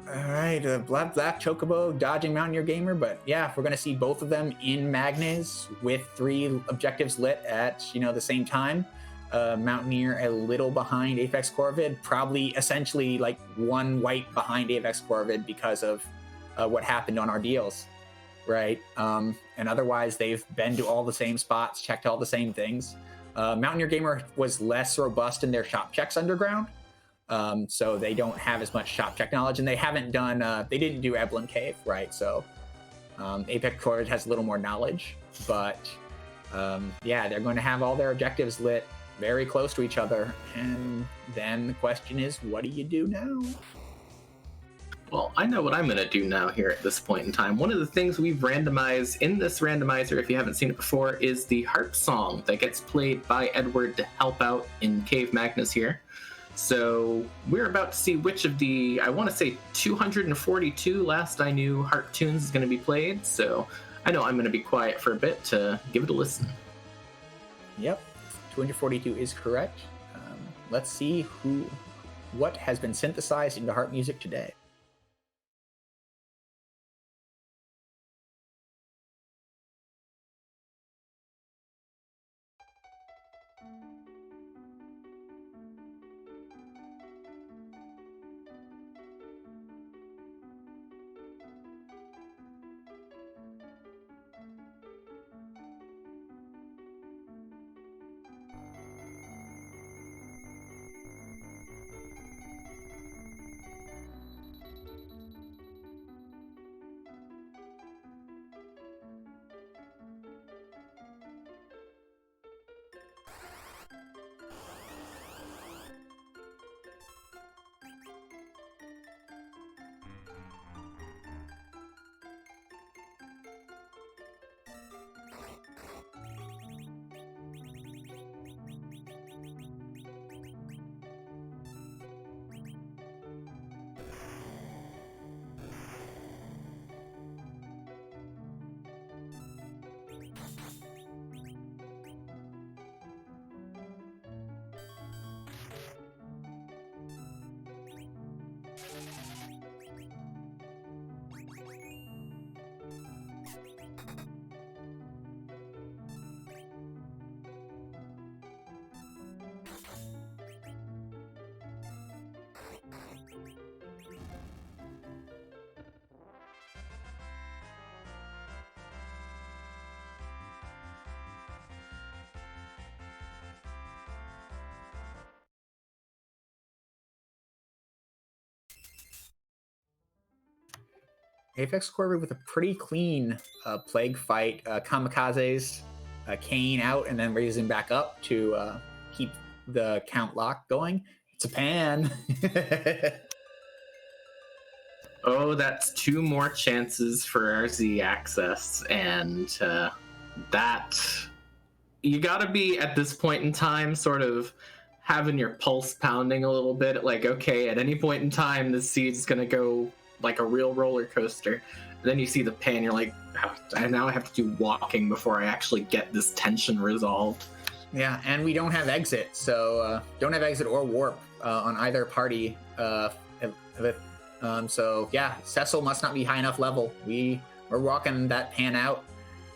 All right, Black Chocobo dodging MountaineerGamer, but yeah, we're going to see both of them in Magnus with 3 objectives lit at, the same time. Mountaineer a little behind apexcorvid, probably essentially like 1 white behind apexcorvid because of what happened on our deals, right? And otherwise, they've been to all the same spots, checked all the same things. MountaineerGamer was less robust in their shop checks underground, so they don't have as much shop check knowledge, and they haven't done, they didn't do Eblin Cave, right? So apexcorvid has a little more knowledge, but yeah, they're going to have all their objectives lit very close to each other, and then the question is, what do you do now? Well, I know what I'm going to do now here at this point in time. One of the things we've randomized in this randomizer, if you haven't seen it before, is the harp song that gets played by Edward to help out in Cave Magnus here. So we're about to see which of the, I want to say 242 last I knew harp tunes is going to be played. So I know I'm going to be quiet for a bit to give it a listen. Yep, 242 is correct. Let's see what has been synthesized into harp music today. apexcorvid with a pretty clean plague fight, kamikazes Kane out and then raising him back up to keep the count lock going. It's a pan. Oh, that's 2 more chances for our Z access, and that you gotta be at this point in time sort of having your pulse pounding a little bit, like, okay, at any point in time this seed's gonna go like a real roller coaster. And then you see the pan, you're like, oh, now I have to do walking before I actually get this tension resolved. Yeah, and we don't have exit, so don't have exit or warp on either party. So yeah, Cecil must not be high enough level. We're walking that pan out,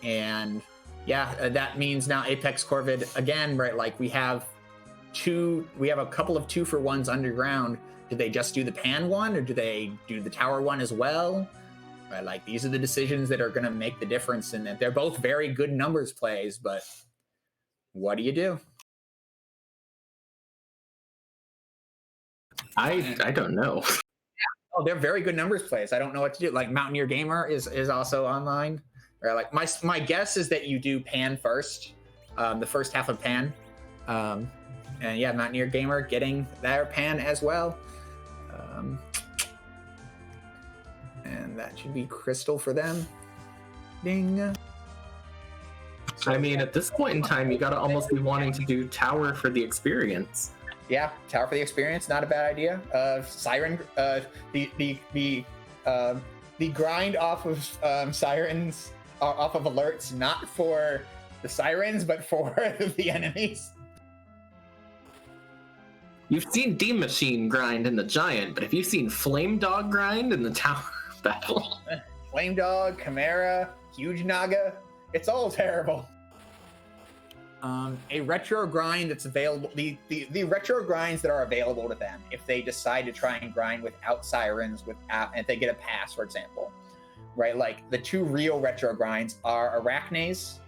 and yeah, that means now apexcorvid again, right? Like we have a couple of 2-for-1s underground. Did they just do the pan one, or do they do the tower one as well? Right, like these are the decisions that are going to make the difference, and they're both very good numbers plays. But what do you do? I don't know. Oh, they're very good numbers plays. I don't know what to do. Like MountaineerGamer is also online. Or like my guess is that you do pan first, the first half of pan, and yeah, MountaineerGamer getting their pan as well. And that should be crystal for them. Ding. So, I mean, at this point in time, you got to almost be wanting to do tower for the experience. Yeah, tower for the experience, not a bad idea. Siren, the grind off of sirens, off of alerts, not for the sirens, but for the enemies. You've seen D Machine grind in the Giant, but have you seen Flame Dog grind in the Tower Battle? Flame Dog, Chimera, Huge Naga, it's all terrible. A retro grind that's available, the retro grinds that are available to them if they decide to try and grind without sirens, and if they get a pass, for example, right? Like the two real retro grinds are Arachnes,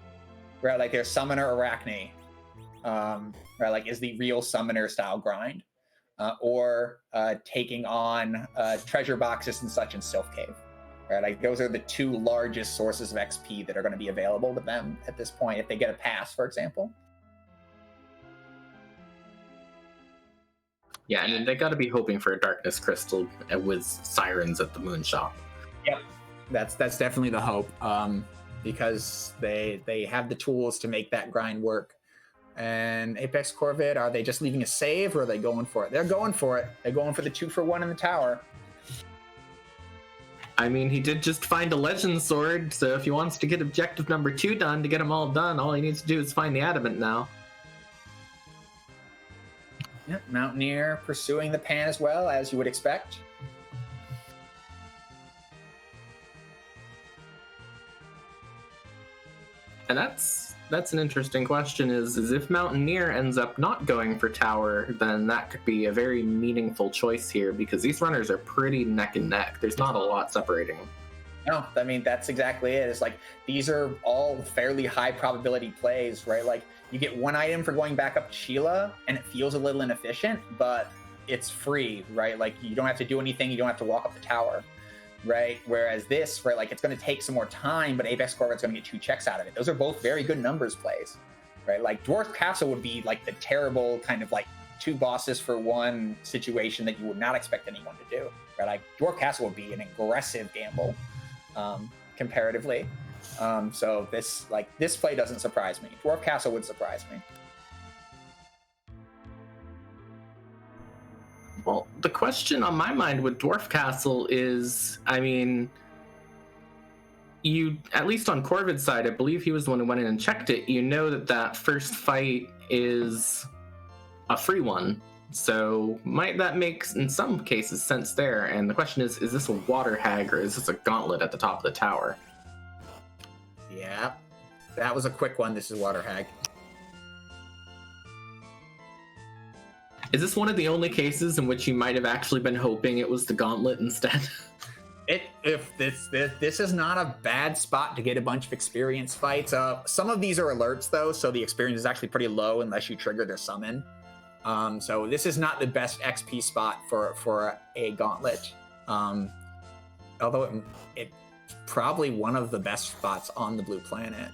right? Like their Summoner Arachne, right? Like is the real Summoner style grind, or taking on treasure boxes and such in Sylph Cave. Right, like those are the two largest sources of XP that are going to be available to them at this point if they get a pass, for example. Yeah, and they got to be hoping for a Darkness Crystal with sirens at the Moon Shop. Yep, that's definitely the hope, because they have the tools to make that grind work. And apexcorvid, are they just leaving a save, or are they going for it? They're going for it. They're going for the 2-for-1 in the tower. I mean, he did just find a legend sword, so if he wants to get objective number 2 done, to get them all done, all he needs to do is find the adamant now. Yep, Mountaineer pursuing the pan as well, as you would expect. And that's an interesting question, is if Mountaineer ends up not going for tower, then that could be a very meaningful choice here, because these runners are pretty neck and neck. There's not a lot separating them. No, I mean, that's exactly it. It's like, these are all fairly high probability plays, right? Like, you get one item for going back up to Sheila, and it feels a little inefficient, but it's free, right? Like, you don't have to do anything. You don't have to walk up the tower. Right, whereas this, right, like it's going to take some more time, but apexcorvid's going to get 2 checks out of it. Those are both very good numbers plays, right? Like Dwarf Castle would be like the terrible kind of like 2 bosses for 1 situation that you would not expect anyone to do, right? Like Dwarf Castle would be an aggressive gamble, comparatively. So this play doesn't surprise me. Dwarf Castle would surprise me. Well, the question on my mind with Dwarf Castle is, I mean, you, at least on Corvid's side, I believe he was the one who went in and checked it, you know that first fight is a free one. So might that make, in some cases, sense there? And the question is this a water hag or is this a gauntlet at the top of the tower? Yeah, that was a quick one. This is water hag. Is this one of the only cases in which you might have actually been hoping it was the gauntlet instead? If this is not a bad spot to get a bunch of experience fights. Some of these are alerts though, so the experience is actually pretty low unless you trigger their summon. So this is not the best XP spot for a gauntlet. Although it's probably one of the best spots on the blue planet.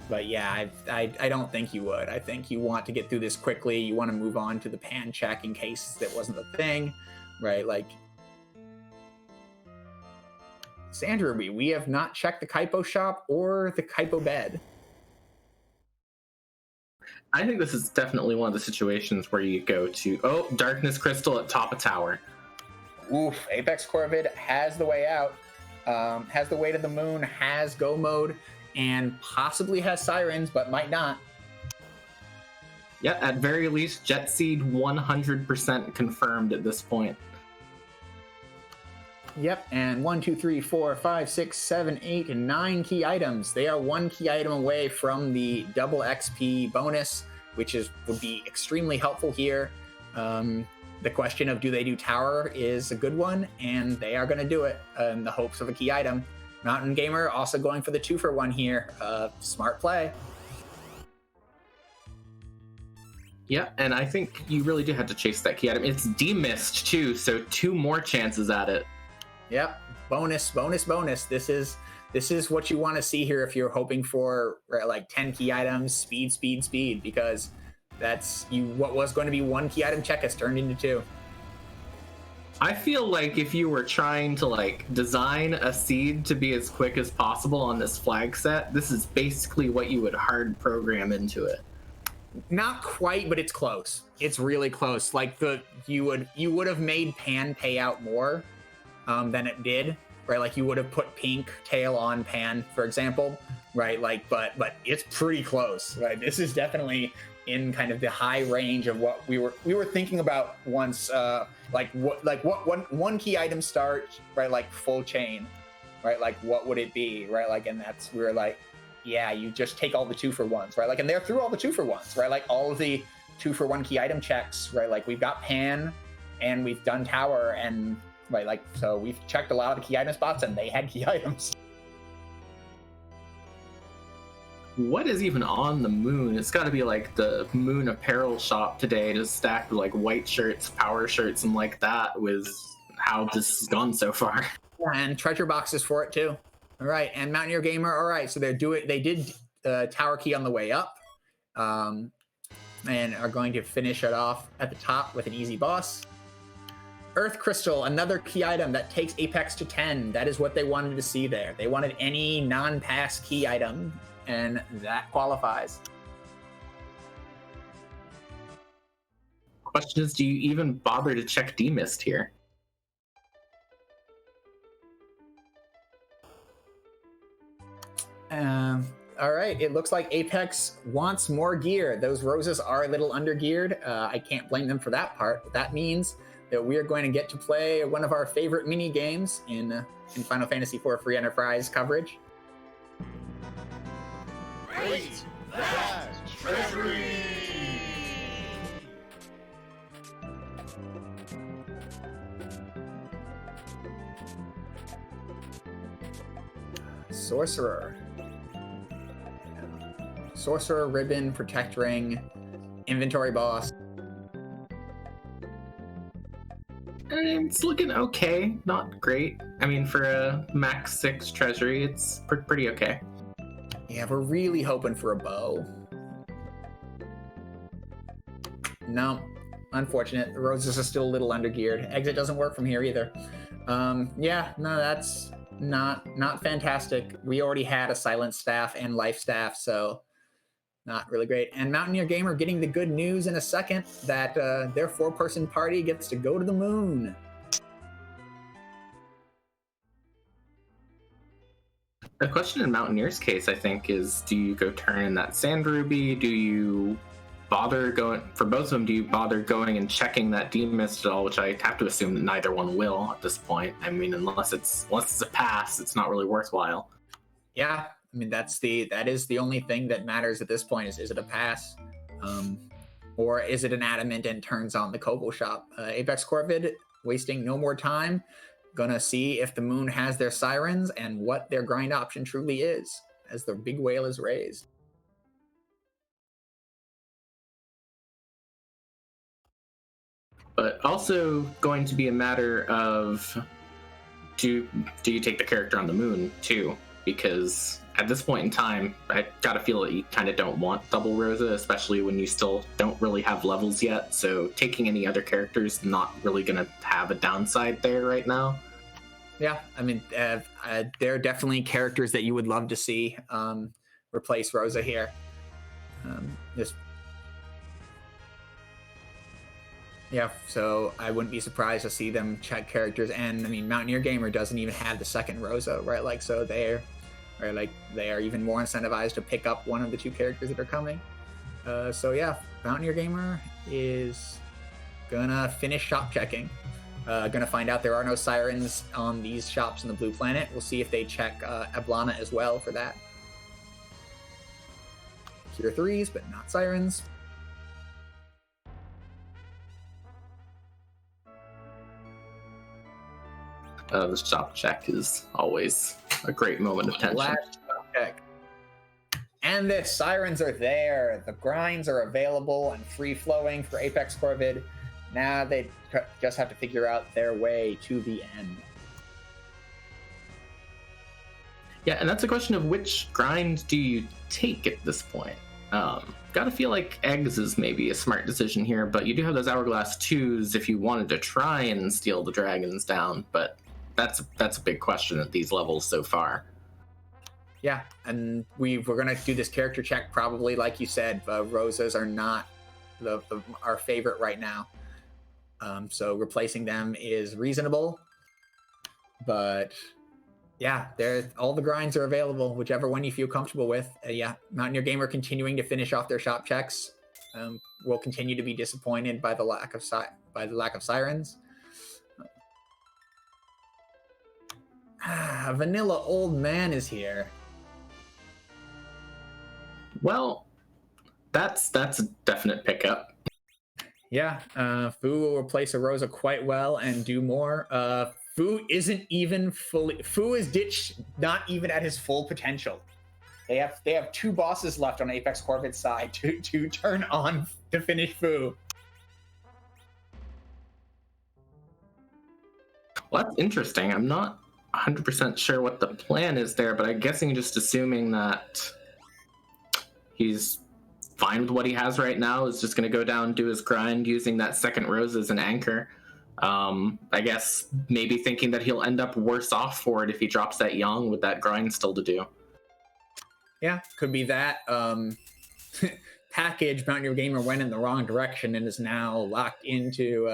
But yeah, I don't think you would. I think you want to get through this quickly. You want to move on to the pan check in case that wasn't the thing, right? Like, Sandra, we have not checked the Kaipo shop or the Kaipo bed. I think this is definitely one of the situations where you go to, Darkness Crystal at top of tower. Oof, apexcorvid has the way out, has the way to the moon, has go mode, and possibly has sirens, but might not. Yeah, at very least, Jet Seed 100% confirmed at this point. Yep, and 1, 2, 3, 4, 5, 6, 7, 8, and 9 key items. They are 1 key item away from the double XP bonus, which would be extremely helpful here. The question of do they do tower is a good one, and they are going to do it in the hopes of a key item. MountaineerGamer also going for the 2-for-1 here. Smart play. Yeah, and I think you really do have to chase that key item. It's demissed too, so 2 more chances at it. Yep, bonus. This is what you want to see here if you're hoping for like 10 key items, speed, because that's what was going to be 1 key item check has turned into 2. I feel like if you were trying to design a seed to be as quick as possible on this flag set, this is basically what you would hard program into it. Not quite, but it's close. It's really close. Like you would have made pan pay out more, than it did, right? Like you would have put pink tail on Pan, for example, right? Like, but it's pretty close, right? This is definitely in kind of the high range of what we were thinking about once, what one key item start, right? Like full chain, right? Like what would it be, right? Like, and we were like, yeah, you just take all the 2-for-1s, right? Like, and they're through all the 2-for-1s, right? Like all of the 2-for-1 key item checks, right? Like we've got Pan and we've done Tower, and right, like, so we've checked a lot of the key item spots and they had key items. What is even on the moon? It's got to be like the moon apparel shop today, just stacked with like white shirts, power shirts, and like that with how this has gone so far. Yeah, and treasure boxes for it too. All right, and Mountaineer Gamer. All right, so they did Tower Key on the way up, and are going to finish it off at the top with an easy boss. Earth Crystal, another key item that takes Apex to 10. That is what they wanted to see there. They wanted any non-pass key item, and that qualifies. Question is, do you even bother to check demist here? All right, it looks like Apex wants more gear. Those roses are a little under-geared. I can't blame them for that part. But that means that we are going to get to play one of our favorite mini games in Final Fantasy IV Free Enterprise coverage. Raise that treasury! Sorcerer, ribbon, protect ring, inventory boss. It's looking okay, not great. I mean, for a max 6 treasury, it's pretty okay. Yeah, we're really hoping for a bow. No, unfortunate. The roses are still a little under-geared. Exit doesn't work from here either. Yeah, no, that's not fantastic. We already had a silent staff and life staff, so not really great. And Mountaineer Gamer getting the good news in a second that their 4-person party gets to go to the moon. The question in Mountaineer's case, I think, is do you go turn in that sand ruby? Do you bother going, for both of them, do you bother going and checking that demist at all, which I have to assume that neither one will at this point. I mean, unless it's a pass, it's not really worthwhile. Yeah, I mean, that is the only thing that matters at this point is it a pass? Or is it an adamant and turns on the Kogel shop? apexcorvid, wasting no more time. Gonna see if the moon has their sirens and what their grind option truly is as the big whale is raised. But also going to be a matter of do you take the character on the moon too? Because at this point in time, I gotta feel that you kind of don't want double Rosa, especially when you still don't really have levels yet. So taking any other characters not really gonna have a downside there right now. Yeah, I mean, there are definitely characters that you would love to see replace Rosa here. Yeah, so I wouldn't be surprised to see them check characters. And I mean, Mountaineer Gamer doesn't even have the second Rosa, right? Like, so they are even more incentivized to pick up one of the 2 characters that are coming. So yeah, Mountaineer Gamer is gonna finish shop checking. Gonna find out there are no sirens on these shops in the Blue Planet. We'll see if they check Ablana as well for that. Tier 3s, but not sirens. The shop check is always a great moment of tension. Last shop check. And the sirens are there. The grinds are available and free-flowing for apexcorvid. Now they just have to figure out their way to the end. Yeah, and that's a question of which grind do you take at this point. Gotta feel like eggs is maybe a smart decision here, but you do have those hourglass 2s if you wanted to try and steal the dragons down, but that's a big question at these levels so far. Yeah, and we're gonna do this character check probably, like you said. Rosas are not our favorite right now, so replacing them is reasonable. But yeah, all the grinds are available, whichever one you feel comfortable with. Yeah, Mountaineer Gamer continuing to finish off their shop checks. Will continue to be disappointed by the lack of sirens. Vanilla Old Man is here. Well, that's a definite pickup. Yeah, Fu will replace a Rosa quite well and do more. Fu isn't even Fu is ditched, not even at his full potential. They have 2 bosses left on apexcorvid's side to turn on to finish Fu. Well, that's interesting. I'm not 100% sure what the plan is there, but I'm guessing just assuming that he's fine with what he has right now, is just going to go down, do his grind using that second Rose as an anchor. I guess maybe thinking that he'll end up worse off for it if he drops that Yang with that grind still to do. Yeah, could be that. Package Mountaineer Gamer went in the wrong direction and is now locked into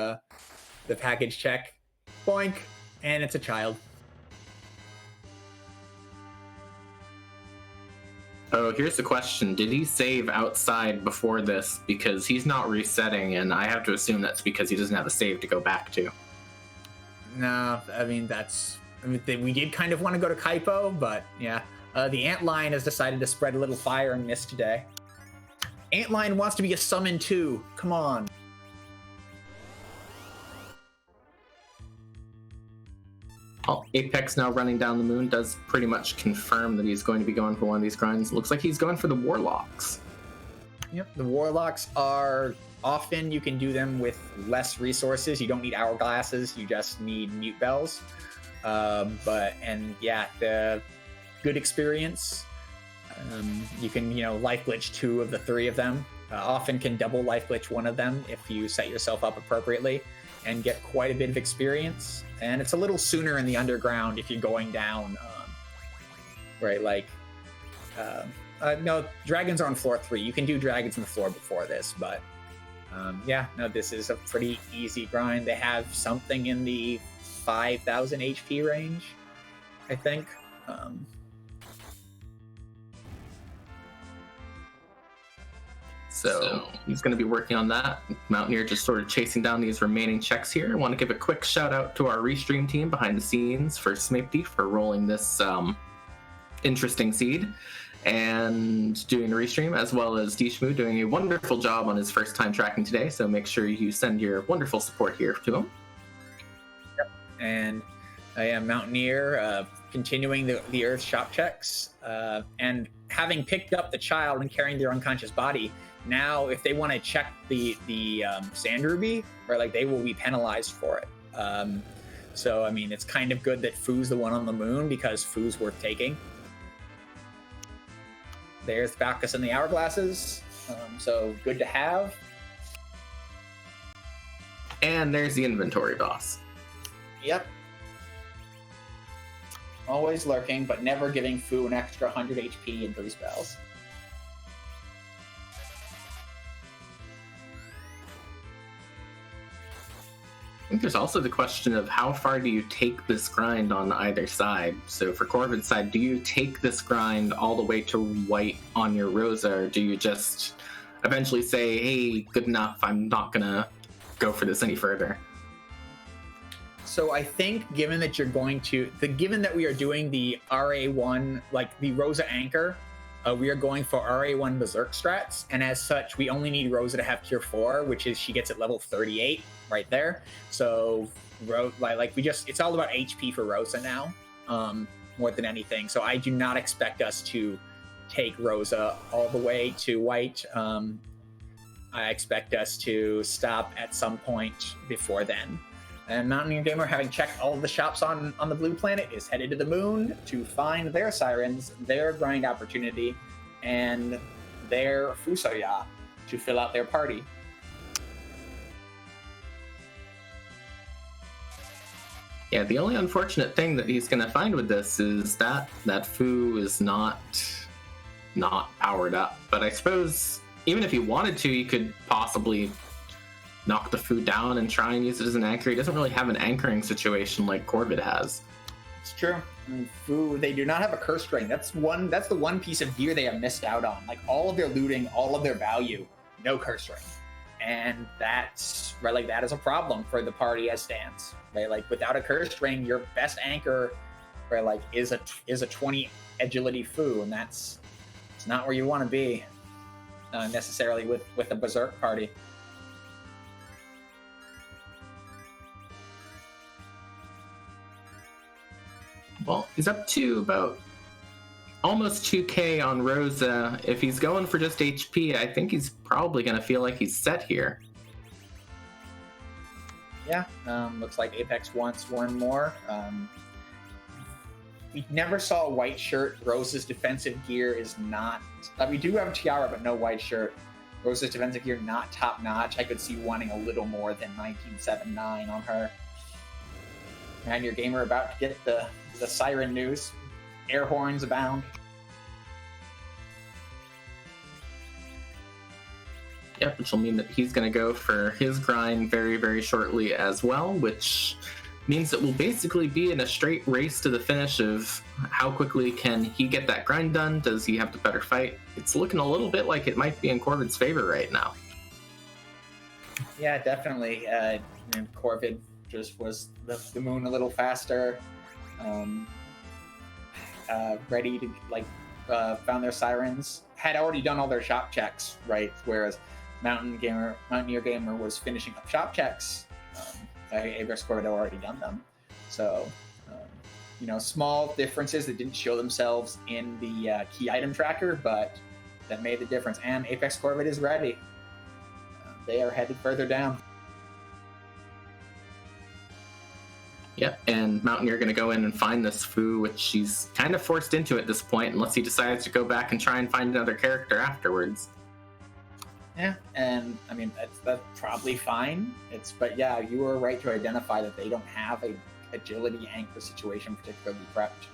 the package check. Boink, and it's a child. Oh, here's the question. Did he save outside before this? Because he's not resetting, and I have to assume that's because he doesn't have a save to go back to. No, I mean, we did kind of want to go to Kaipo, but yeah. The Antlion has decided to spread a little fire and mist today. Antlion wants to be a summon too. Come on. Well, Apex now running down the moon does pretty much confirm that he's going to be going for one of these grinds. It looks like he's going for the Warlocks. Yep, the Warlocks are often, you can do them with less resources. You don't need hourglasses, you just need mute bells. The good experience. You can, life glitch 2 of the 3 of them. Often can double life glitch 1 of them if you set yourself up appropriately, and get quite a bit of experience. And it's a little sooner in the underground if you're going down, right? No, dragons are on floor 3. You can do dragons on the floor before this, but this is a pretty easy grind. They have something in the 5,000 HP range, I think. So he's going to be working on that. Mountaineer just sort of chasing down these remaining checks here. I want to give a quick shout out to our restream team behind the scenes for Smapty for rolling this interesting seed and doing the restream, as well as Dishmu doing a wonderful job on his first time tracking today. So make sure you send your wonderful support here to him. Yep. And I am Mountaineer continuing the Earth shop checks and having picked up the child and carrying their unconscious body. Now, if they want to check the sand ruby, right, they will be penalized for it. So, I mean, it's kind of good that Fu's the one on the moon because Fu's worth taking. There's Bacchus and the hourglasses. So good to have. And there's the inventory boss. Yep. Always lurking, but never giving Fu an extra 100 HP and 3 spells. I think there's also the question of how far do you take this grind on either side. So for Corvid's side, do you take this grind all the way to white on your Rosa, or do you just eventually say, hey, good enough, I'm not gonna go for this any further? So I think given that given that we are doing the RA1, the Rosa Anchor, we are going for RA1 Berserk strats, and as such, we only need Rosa to have Cure 4, which is she gets at level 38 right there. So, it's all about HP for Rosa now, more than anything. So I do not expect us to take Rosa all the way to white. I expect us to stop at some point before then. And Mountaineer Gamer, having checked all of the shops on the blue planet, is headed to the moon to find their sirens, their grind opportunity, and their Fusoya to fill out their party. Yeah, the only unfortunate thing that he's going to find with this is that Fu is not powered up. But I suppose even if he wanted to, he could possibly knock the Fu down and try and use it as an anchor. He doesn't really have an anchoring situation like Corvid has. It's true. I mean, food, they do not have a curse ring. That's the one piece of gear they have missed out on. Like all of their looting, all of their value, no curse ring. And that's right, like that is a problem for the party as stands. Right? Like without a curse ring, your best anchor, right, like is a 20 agility foo, and it's not where you want to be necessarily with a berserk party. Well, he's up to about almost 2k on Rosa. If he's going for just HP, I think he's probably going to feel like he's set here. Yeah, looks like Apex wants one more. We never saw a white shirt. Rosa's defensive gear is not... we do have a tiara, but no white shirt. Rosa's defensive gear not top-notch. I could see wanting a little more than 1979 on her. MountaineerGamer about to get the siren news. Air horns abound. Yep, which will mean that he's going to go for his grind very, very shortly as well, which means it will basically be in a straight race to the finish of how quickly can he get that grind done. Does he have the better fight? It's looking a little bit like it might be in Corvid's favor right now. Yeah, definitely. And Corvid just was the moon a little faster. Ready to found their sirens, had already done all their shop checks, right? Whereas MountaineerGamer was finishing up shop checks. apexcorvid had already done them. So, small differences that didn't show themselves in the key item tracker, but that made the difference. And apexcorvid is ready. They are headed further down. Yep, and Mountaineer going to go in and find this foo, which she's kind of forced into at this point, unless he decides to go back and try and find another character afterwards. Yeah, and I mean that's probably fine. But yeah, you were right to identify that they don't have a agility anchor situation particularly prepped.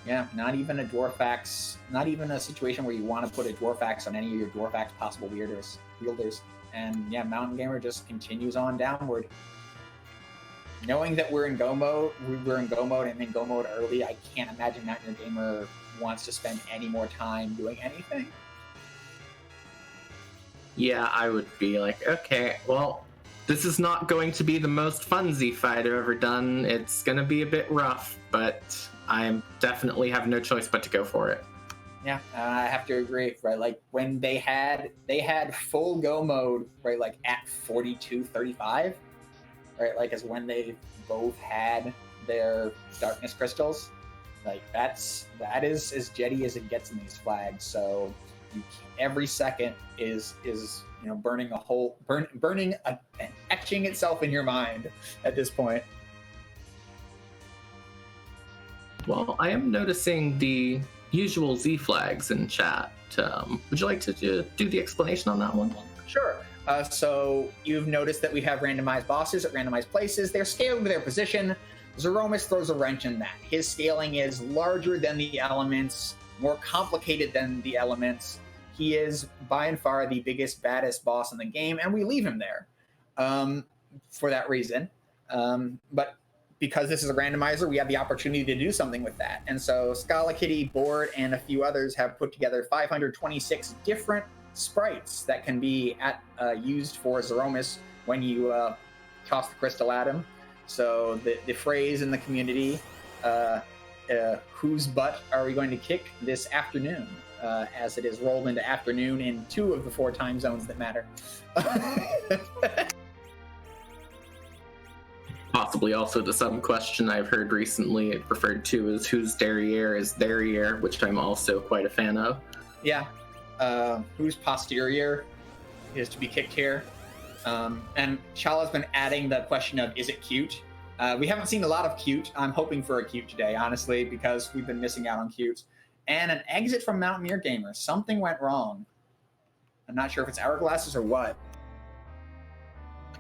Yeah, not even a Dwarfax, not even a situation where you want to put a Dwarfax on any of your Dwarfax possible wielders. And yeah, MountaineerGamer just continues on downward. Knowing that we're in go mode, and in go mode early, I can't imagine MountaineerGamer wants to spend any more time doing anything. Yeah, I would be like, okay, well, this is not going to be the most funsy fight I've ever done. It's going to be a bit rough, but I definitely have no choice but to go for it. Yeah, I have to agree, right? Like when they had full go mode, right? Like at 42-35, right? Like as when they both had their darkness crystals. Like that is as jetty as it gets in these flags. So every second is burning a hole, burning and etching itself in your mind at this point. Well, I am noticing the usual Z flags in chat. Would you like to do the explanation on that one? Sure. So you've noticed that we have randomized bosses at randomized places. They're scaled to their position. Zeromus throws a wrench in that. His scaling is larger than the elements, more complicated than the elements. He is by and far the biggest, baddest boss in the game, and we leave him there for that reason. But because this is a randomizer, we have the opportunity to do something with that. And so Scala Kitty, Board, and a few others have put together 526 different sprites that can be used for Zeromus when you toss the crystal at him. So the phrase in the community, whose butt are we going to kick this afternoon? As it is rolled into afternoon in 2 of the 4 time zones that matter. Possibly also the sub-question I've heard recently referred to as whose derriere is derriere, which I'm also quite a fan of. Yeah. Whose posterior is to be kicked here. And Shala's been adding the question of, is it cute? We haven't seen a lot of cute. I'm hoping for a cute today, honestly, because we've been missing out on cute. And an exit from MountaineerGamer. Something went wrong. I'm not sure if it's hourglasses or what.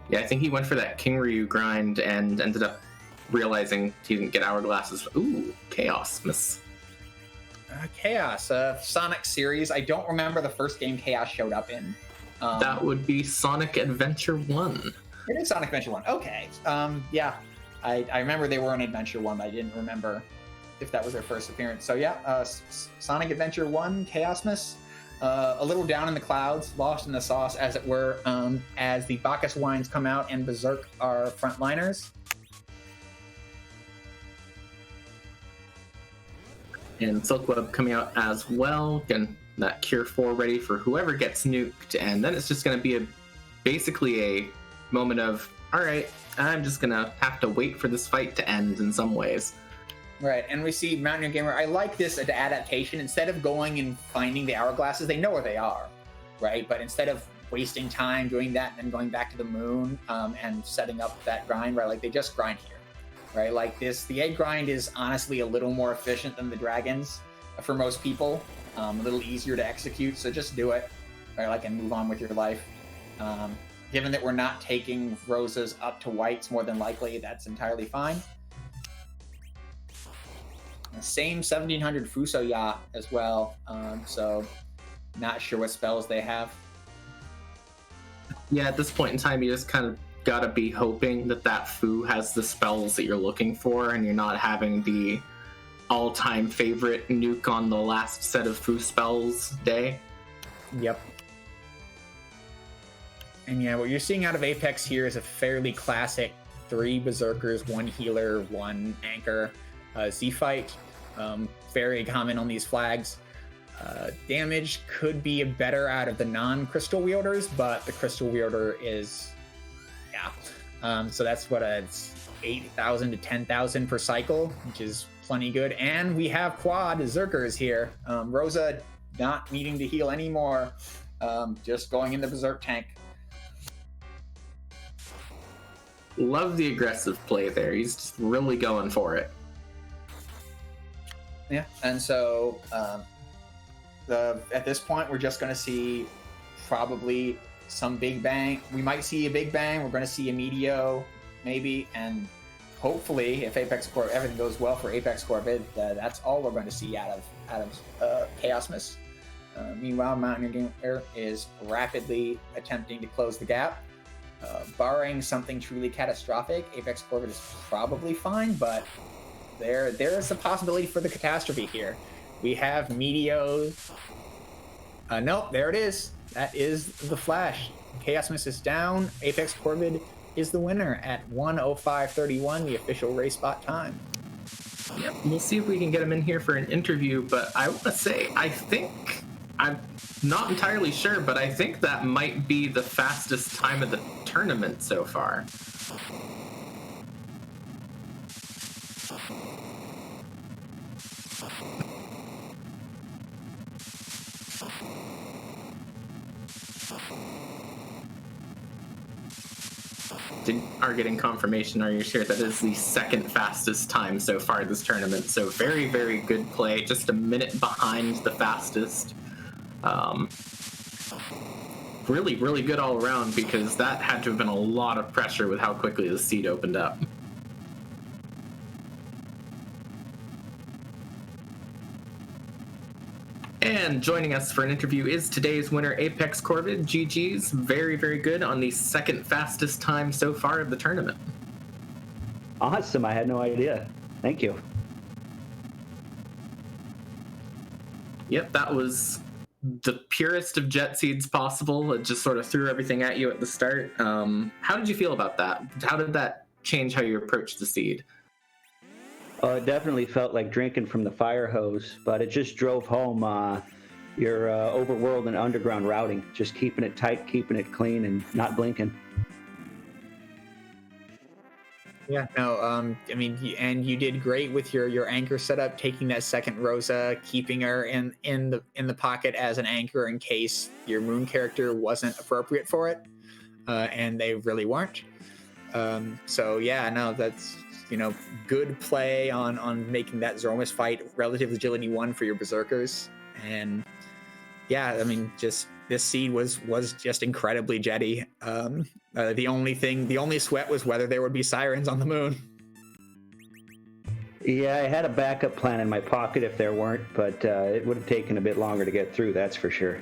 Yeah, I think he went for that King Ryu grind and ended up realizing he didn't get hourglasses. Ooh, Chaos miss. Chaos, Sonic series. I don't remember the first game Chaos showed up in. That would be Sonic Adventure 1. It is Sonic Adventure 1. Okay. Yeah. I remember they were on Adventure 1, but I didn't remember if that was their first appearance. So yeah, Sonic Adventure 1, Chaosmus. A little down in the clouds, lost in the sauce, as it were, as the Bacchus wines come out and Berserk are frontliners. And Silkweb coming out as well. Getting that Cure 4 ready for whoever gets nuked. And then it's just going to be basically a moment of, all right, I'm just going to have to wait for this fight to end in some ways. Right, and we see MountaineerGamer. I like this adaptation. Instead of going and finding the hourglasses, they know where they are, right? But instead of wasting time doing that and then going back to the moon and setting up that grind, right? Like, they just grind here, right? Like this, the egg grind is honestly a little more efficient than the dragons for most people. A little easier to execute, so just do it, right? Like, and move on with your life. Given that we're not taking roses up to whites, more than likely, that's entirely fine. Same 1700 Fuso Yacht as well, so not sure what spells they have. Yeah, at this point in time, you just kind of gotta be hoping that that Fu has the spells that you're looking for, and you're not having the all-time favorite nuke on the last set of Fu spells day. Yep. And yeah, what you're seeing out of Apex here is a fairly classic 3 Berserkers, 1 healer, 1 anchor Z-fight. Very common on these flags. Damage could be better out of the non-crystal wielders, but the crystal wielder is, yeah. So that's what it's 8,000 to 10,000 per cycle, which is plenty good. And we have quad Zerkers here. Rosa not needing to heal anymore, just going in the Berserk tank. Love the aggressive play there. He's just really going for it. Yeah, and so at this point, we're just going to see probably some Big Bang. We might see a Big Bang. We're going to see a Meteo, maybe, and hopefully, if everything goes well for apexcorvid, that's all we're going to see out of Chaosmus. Meanwhile, MountaineerGamer is rapidly attempting to close the gap. Barring something truly catastrophic, apexcorvid is probably fine, but there is a possibility for the catastrophe here. We have Meteo. Nope, there it is. That is the flash. Chaosmus is down. apexcorvid is the winner at 1:05:31, the official race spot time. Yep, we'll see if we can get him in here for an interview, but I want to say, I'm not entirely sure, but I think that might be the fastest time of the tournament so far. Are getting confirmation. Are you sure that is the second fastest time so far this tournament? So very, very good play. Just a minute behind the fastest. Really, really good all around, because that had to have been a lot of pressure with how quickly the seed opened up. And joining us for an interview is today's winner, apexcorvid. GG's. Very, very good on the second fastest time so far of the tournament. Awesome. I had no idea. Thank you. Yep, that was the purest of jet seeds possible. It just sort of threw everything at you at the start. How did you feel about that? How did that change how you approached the seed? It definitely felt like drinking from the fire hose, but it just drove home your overworld and underground routing, just keeping it tight, keeping it clean, and not blinking. Yeah, no, I mean, and you did great with your anchor setup, taking that second Rosa, keeping her in the pocket as an anchor in case your moon character wasn't appropriate for it, and they really weren't. So yeah, no, that's, good play on making that Zormus fight relative agility 1 for your Berserkers. And yeah, I mean, just this seed was just incredibly jetty. The only sweat was whether there would be sirens on the moon. Yeah, I had a backup plan in my pocket if there weren't, but it would have taken a bit longer to get through, that's for sure.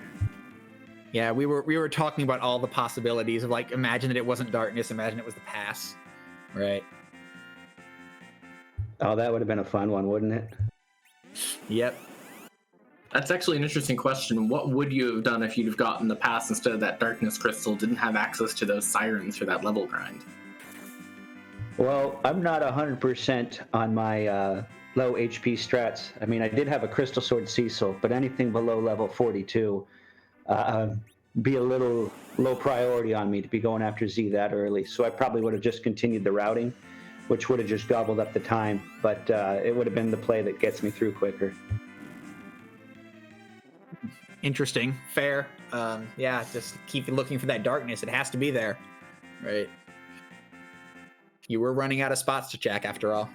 Yeah, we were talking about all the possibilities of like, imagine that it wasn't darkness, imagine it was the pass, right? Oh, that would have been a fun one, wouldn't it? Yep. That's actually an interesting question. What would you have done if you'd have gotten the pass instead of that darkness crystal, didn't have access to those sirens for that level grind? Well, I'm not 100% on my low HP strats. I mean, I did have a Crystal Sword Cecil, but anything below level 42 be a little low priority on me to be going after Z that early. So I probably would have just continued the routing, which would have just gobbled up the time, but it would have been the play that gets me through quicker. Interesting. Fair. Yeah, just keep looking for that darkness. It has to be there, right? You were running out of spots to check after all.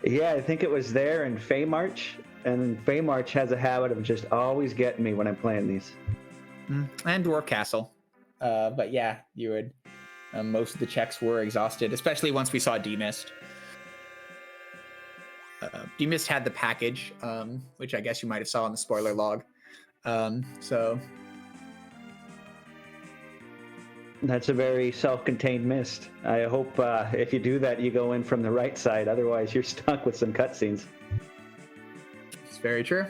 Yeah, I think it was there in Feymarch, and Feymarch has a habit of just always getting me when I'm playing these. And Dwarf Castle. But yeah, you would. Most of the checks were exhausted, especially once we saw Demist. Demist had the package, which I guess you might have saw in the spoiler log. So that's a very self-contained mist. I hope if you do that, you go in from the right side. Otherwise, you're stuck with some cutscenes. It's very true.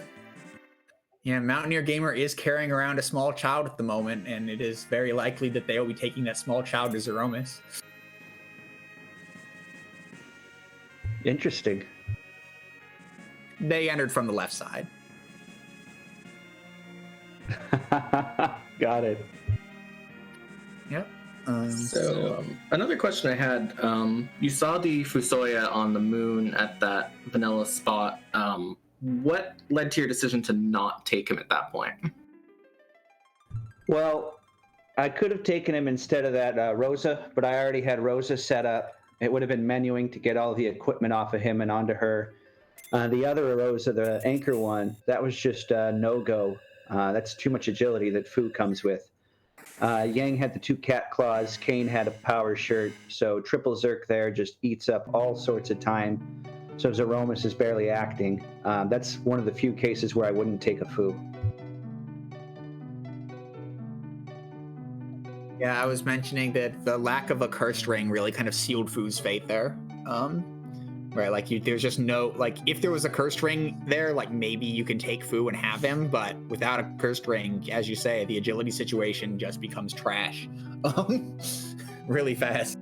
Yeah, MountaineerGamer is carrying around a small child at the moment, and it is very likely that they will be taking that small child to Zeromus. Interesting. They entered from the left side. Got it. Yep. Another question I had, you saw the Fusoya on the moon at that vanilla spot. What led to your decision to not take him at that point? Well, I could have taken him instead of that Rosa, but I already had Rosa set up. It would have been menuing to get all the equipment off of him and onto her. The other Rosa, the anchor one, that was just no-go. That's too much agility that Fu comes with. Yang had the 2 cat claws. Kane had a power shirt. So triple Zerk there just eats up all sorts of time. So Zeromus is barely acting. That's one of the few cases where I wouldn't take a Fu. Yeah, I was mentioning that the lack of a cursed ring really kind of sealed Fu's fate there. Right, like there's just no, like, if there was a cursed ring there, like, maybe you can take Fu and have him, but without a cursed ring, as you say, the agility situation just becomes trash really fast.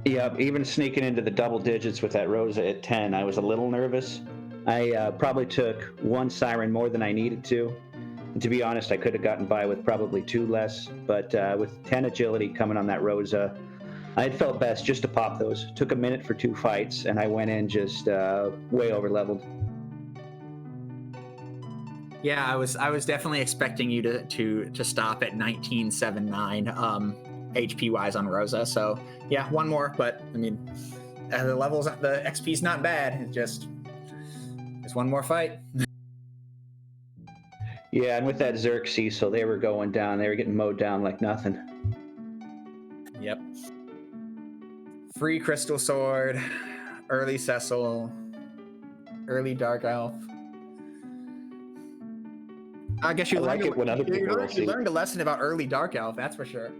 Yeah, even sneaking into the double digits with that Rosa at 10, I was a little nervous. I probably took 1 siren more than I needed to. And to be honest, I could have gotten by with probably 2 less, but with 10 agility coming on that Rosa, I had felt best just to pop those. Took a minute for 2 fights, and I went in just way over leveled. Yeah, I was definitely expecting you to stop at 1979 HP wise on Rosa. So yeah, 1 more, but I mean, the levels, the XP's not bad. It's just 1 more fight. Yeah, and with that Zerk Cecil, they were going down. They were getting mowed down like nothing. Yep. Free Crystal Sword, early Cecil, early Dark Elf. I guess you learned a lesson about early Dark Elf, that's for sure.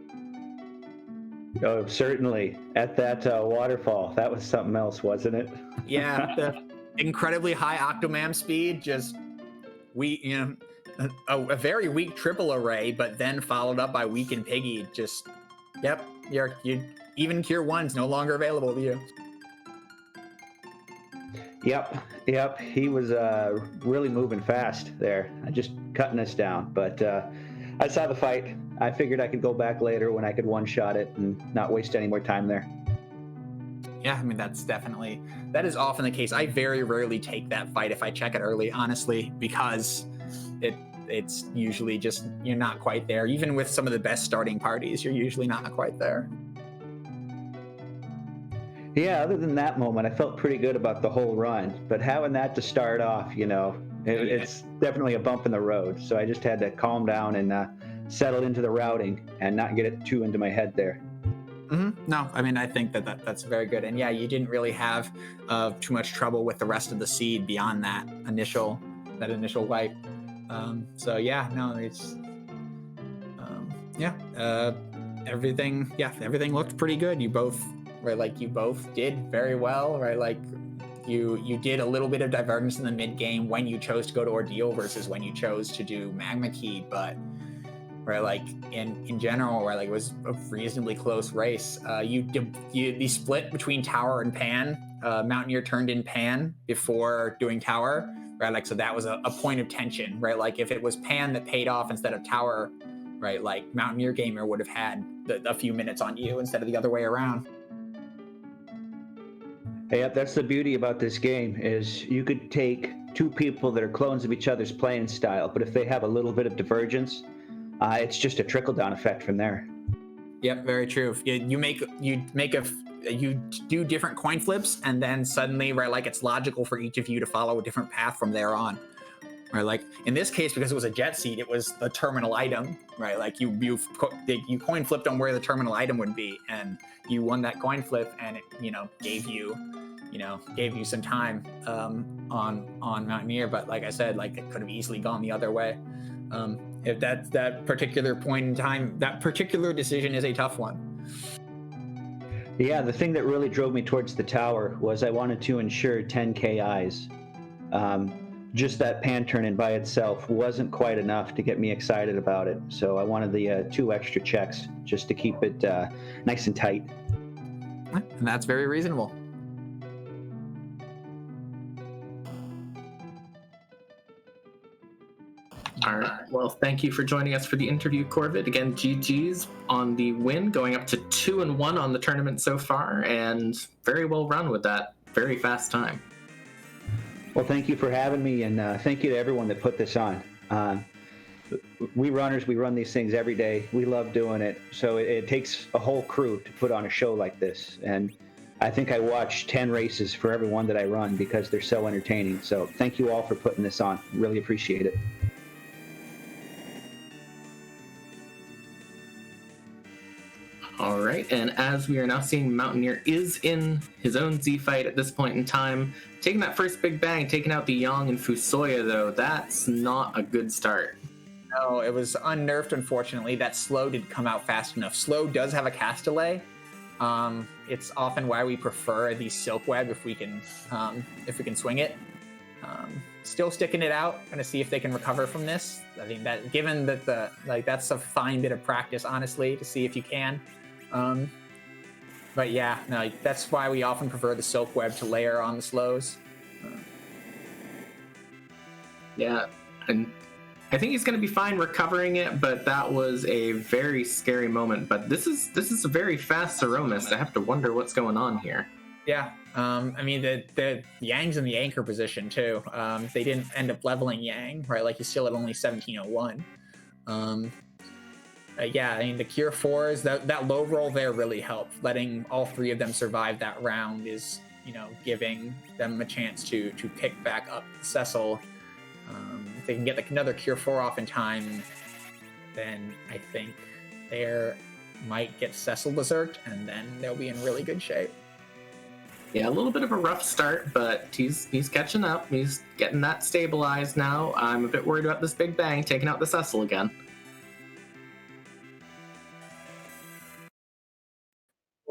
Oh, certainly. At that waterfall, that was something else, wasn't it? Yeah, the incredibly high Octomam speed, just a very weak triple array, but then followed up by weak and Piggy. Just, yep, you even Cure 1's no longer available to you. Yep. He was really moving fast there, just cutting us down. But I saw the fight. I figured I could go back later when I could one-shot it and not waste any more time there. Yeah, I mean, that is often the case. I very rarely take that fight if I check it early, honestly, because it's usually just, you're not quite there. Even with some of the best starting parties, you're usually not quite there. Yeah, other than that moment, I felt pretty good about the whole run. But having that to start off, it's definitely a bump in the road. So I just had to calm down and settle into the routing and not get it too into my head there. Mm-hmm. No, I mean, I think that's very good. And yeah, you didn't really have too much trouble with the rest of the seed beyond that initial wipe. So yeah, no, it's everything looked pretty good. You both did very well, right? Like you did a little bit of divergence in the mid game when you chose to go to Ordeal versus when you chose to do Magma Key, but right, like in general, right, like it was a reasonably close race. The split between Tower and Pan. Mountaineer turned in Pan before doing Tower, right? Like, so that was a point of tension, right? Like if it was Pan that paid off instead of Tower, right? Like MountaineerGamer would have had a few minutes on you instead of the other way around. Yeah, that's the beauty about this game is you could take two people that are clones of each other's playing style, but if they have a little bit of divergence, it's just a trickle-down effect from there. Yep, very true. You do different coin flips, and then suddenly, right, like it's logical for each of you to follow a different path from there on. Right, like in this case, because it was a jet seat, it was the terminal item, right? Like you coin flipped on where the terminal item would be, and you won that coin flip, and it gave you some time on Mountaineer. But like I said, like it could have easily gone the other way. If that particular point in time, that particular decision is a tough one. Yeah, the thing that really drove me towards the tower was I wanted to ensure 10 KIs. Just that pan turn-in by itself wasn't quite enough to get me excited about it. So I wanted the 2 extra checks just to keep it nice and tight. And that's very reasonable. All right. Well, thank you for joining us for the interview, Corvid. Again, GG's on the win, going up to 2-1 on the tournament so far, and very well run with that very fast time. Well, thank you for having me, and thank you to everyone that put this on. We runners, we run these things every day. We love doing it, so it takes a whole crew to put on a show like this. And I think I watch 10 races for every one that I run because they're so entertaining. So thank you all for putting this on. Really appreciate it. All right, and as we are now seeing, Mountaineer is in his own Z fight at this point in time. Taking that first big bang, taking out the Yang and Fusoya, though, that's not a good start. No, it was unnerfed, unfortunately. That slow didn't come out fast enough. Slow does have a cast delay. It's often why we prefer the Silk Web if we can swing it. Still sticking it out, gonna see if they can recover from this. I think that given that that's a fine bit of practice, honestly, to see if you can. But yeah, no, that's why we often prefer the Silk Web to layer on the slows. Yeah, and I think he's going to be fine recovering it, but that was a very scary moment. But this is a very fast Saromis. I have to wonder what's going on here. Yeah, I mean the Yang's in the anchor position too. They didn't end up leveling Yang, right? Like he's still at only 1701. Yeah, I mean the Cure 4s, that low roll there really helped. Letting all 3 of them survive that round is, giving them a chance to pick back up Cecil. If they can get another Cure 4 off in time, then I think they might get Cecil berserked, and then they'll be in really good shape. Yeah, a little bit of a rough start, but he's catching up. He's getting that stabilized now. I'm a bit worried about this big bang taking out the Cecil again.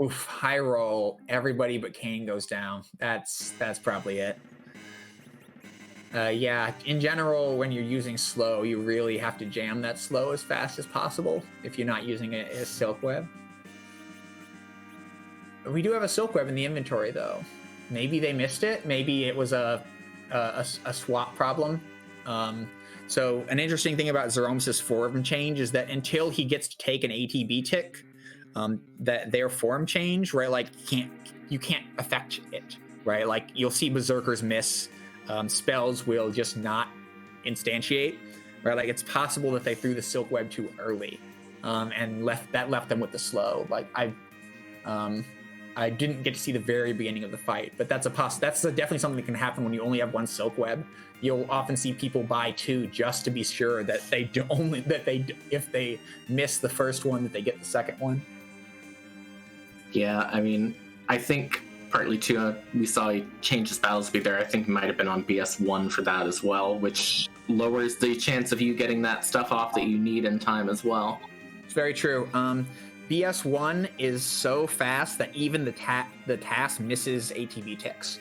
Oof, high roll. Everybody but Kane goes down. That's probably it. Yeah, in general, when you're using slow, you really have to jam that slow as fast as possible if you're not using it as Silk Web. We do have a Silk Web in the inventory, though. Maybe they missed it. Maybe it was a swap problem. So an interesting thing about Zeromus' form change is that until he gets to take an ATB tick, that their form change, right? Like you can't affect it, right? Like you'll see Berserkers miss. Spells will just not instantiate, right? Like it's possible that they threw the Silk Web too early, and left them with the slow. Like I didn't get to see the very beginning of the fight, but that's definitely something that can happen when you only have one Silk Web. You'll often see people buy 2 just to be sure that if they miss the first one, that they get the second one. Yeah, I mean, I think partly too, we saw he change his battle speed there. I think he might have been on BS1 for that as well, which lowers the chance of you getting that stuff off that you need in time as well. It's very true. BS1 is so fast that even the task misses ATB ticks,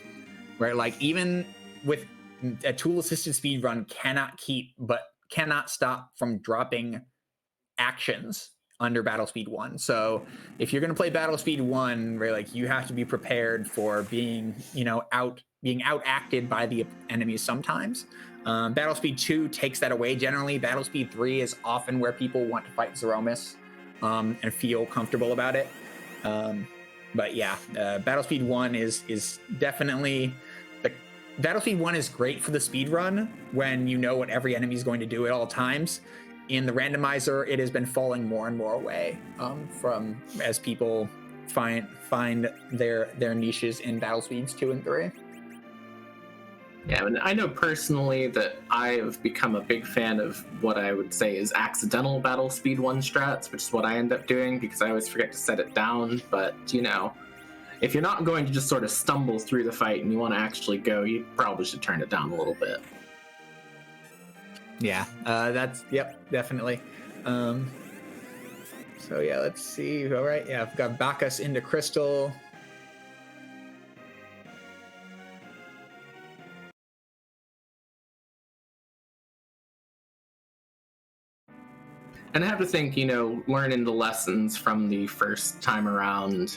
right? Like even with a tool-assisted speedrun cannot stop from dropping actions under Battle Speed 1. So if you're going to play Battle Speed 1, right, like you have to be prepared for being outacted by the enemies sometimes. Battle Speed 2 takes that away generally. Battle Speed 3 is often where people want to fight Zeromus and feel comfortable about it. But yeah, Battle Speed 1 is definitely... Battle Speed 1 is great for the speed run when you know what every enemy is going to do at all times. In the randomizer, it has been falling more and more away from as people find their niches in Battle Speeds 2 and 3. Yeah, and I know personally that I've become a big fan of what I would say is accidental Battle Speed 1 strats, which is what I end up doing because I always forget to set it down. But, you know, if you're not going to just sort of stumble through the fight and you want to actually go, you probably should turn it down a little bit. Yeah, definitely. So yeah, let's see. All right, yeah, I've got Bacchus into Crystal. And I have to think, you know, learning the lessons from the first time around,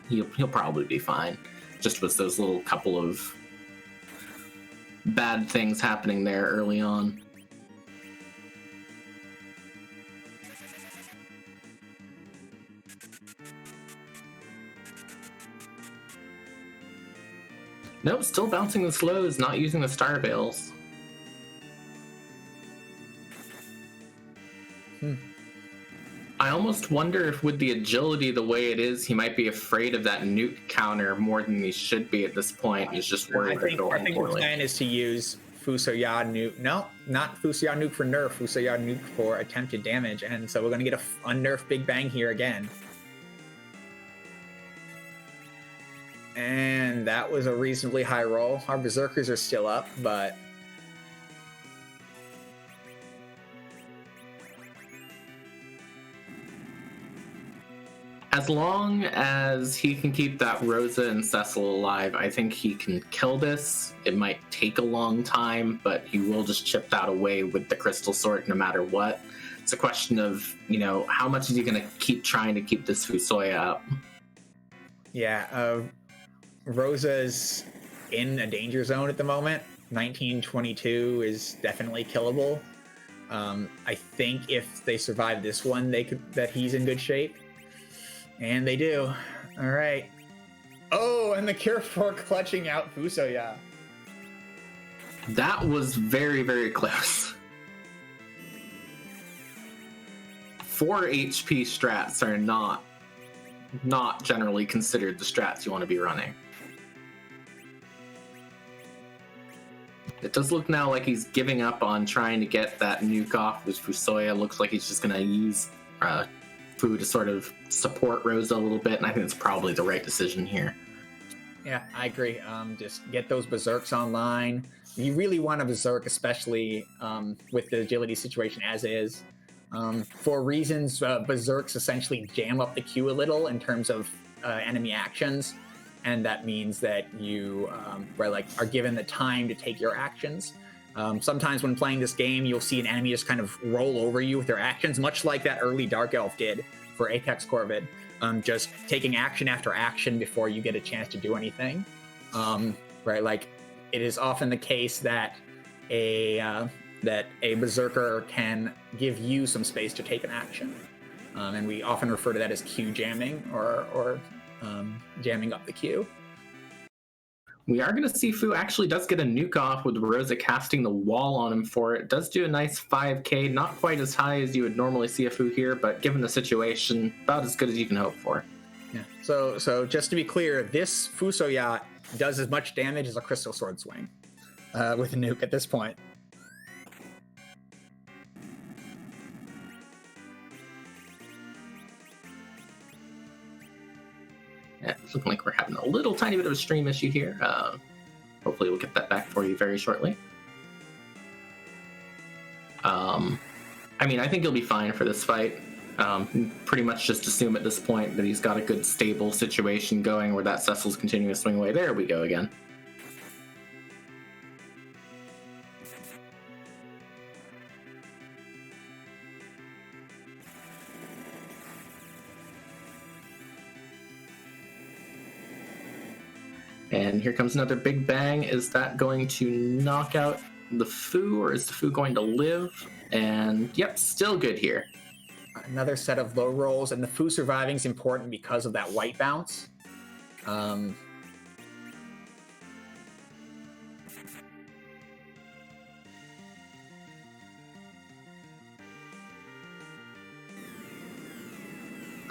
he'll probably be fine. Just with those little couple of bad things happening there early on. Nope, still bouncing the slows, not using the star veils. I almost wonder if with the agility the way it is, he might be afraid of that nuke counter more than he should be at this point. He's just worried about going I think his plan is to use Fusoya nuke. No, not Fusoya nuke for nerf. Fusoya nuke for attempted damage. And so we're going to get a unnerfed Big Bang here again. And that was a reasonably high roll. Our Berserkers are still up, but... As long as he can keep that Rosa and Cecil alive, I think he can kill this. It might take a long time, but he will just chip that away with the Crystal Sword no matter what. It's a question of, you know, how much is he going to keep trying to keep this Fusoya up? Yeah, Rosa's in a danger zone at the moment. 1922 is definitely killable. I think if they survive this one, that he's in good shape. And they do. All right. Oh, and the cure for clutching out Fusoya. That was very, very close. 4 HP strats are not generally considered the strats you want to be running. It does look now like he's giving up on trying to get that nuke off with Fusoya. Looks like he's just going to use Fu to sort of support Rosa a little bit, and I think it's probably the right decision here. Yeah, I agree. Just get those Berserks online. You really want a Berserk, especially with the agility situation as is. For reasons, Berserks essentially jam up the queue a little in terms of enemy actions, and that means that you are given the time to take your actions. Sometimes when playing this game, you'll see an enemy just kind of roll over you with their actions, much like that early Dark Elf did for apexcorvid, just taking action after action before you get a chance to do anything. Like it is often the case that a Berserker can give you some space to take an action. And we often refer to that as queue jamming or jamming up the queue. We are going to see Fu actually does get a nuke off with Rosa casting the wall on him for it. Does do a nice 5k, not quite as high as you would normally see a Fu here, but given the situation, about as good as you can hope for. Yeah. So just to be clear, this Fusoya does as much damage as a Crystal Sword swing with a nuke at this point. Yeah, it's looking like we're having a little tiny bit of a stream issue here. Hopefully we'll get that back for you very shortly. I mean, I think he'll be fine for this fight. Pretty much just assume at this point that he's got a good, stable situation going where that Cecil's continuing to swing away. There we go again. And here comes another big bang. Is that going to knock out the Foo, or is the Foo going to live? And yep, still good here. Another set of low rolls, and the Foo surviving is important because of that white bounce.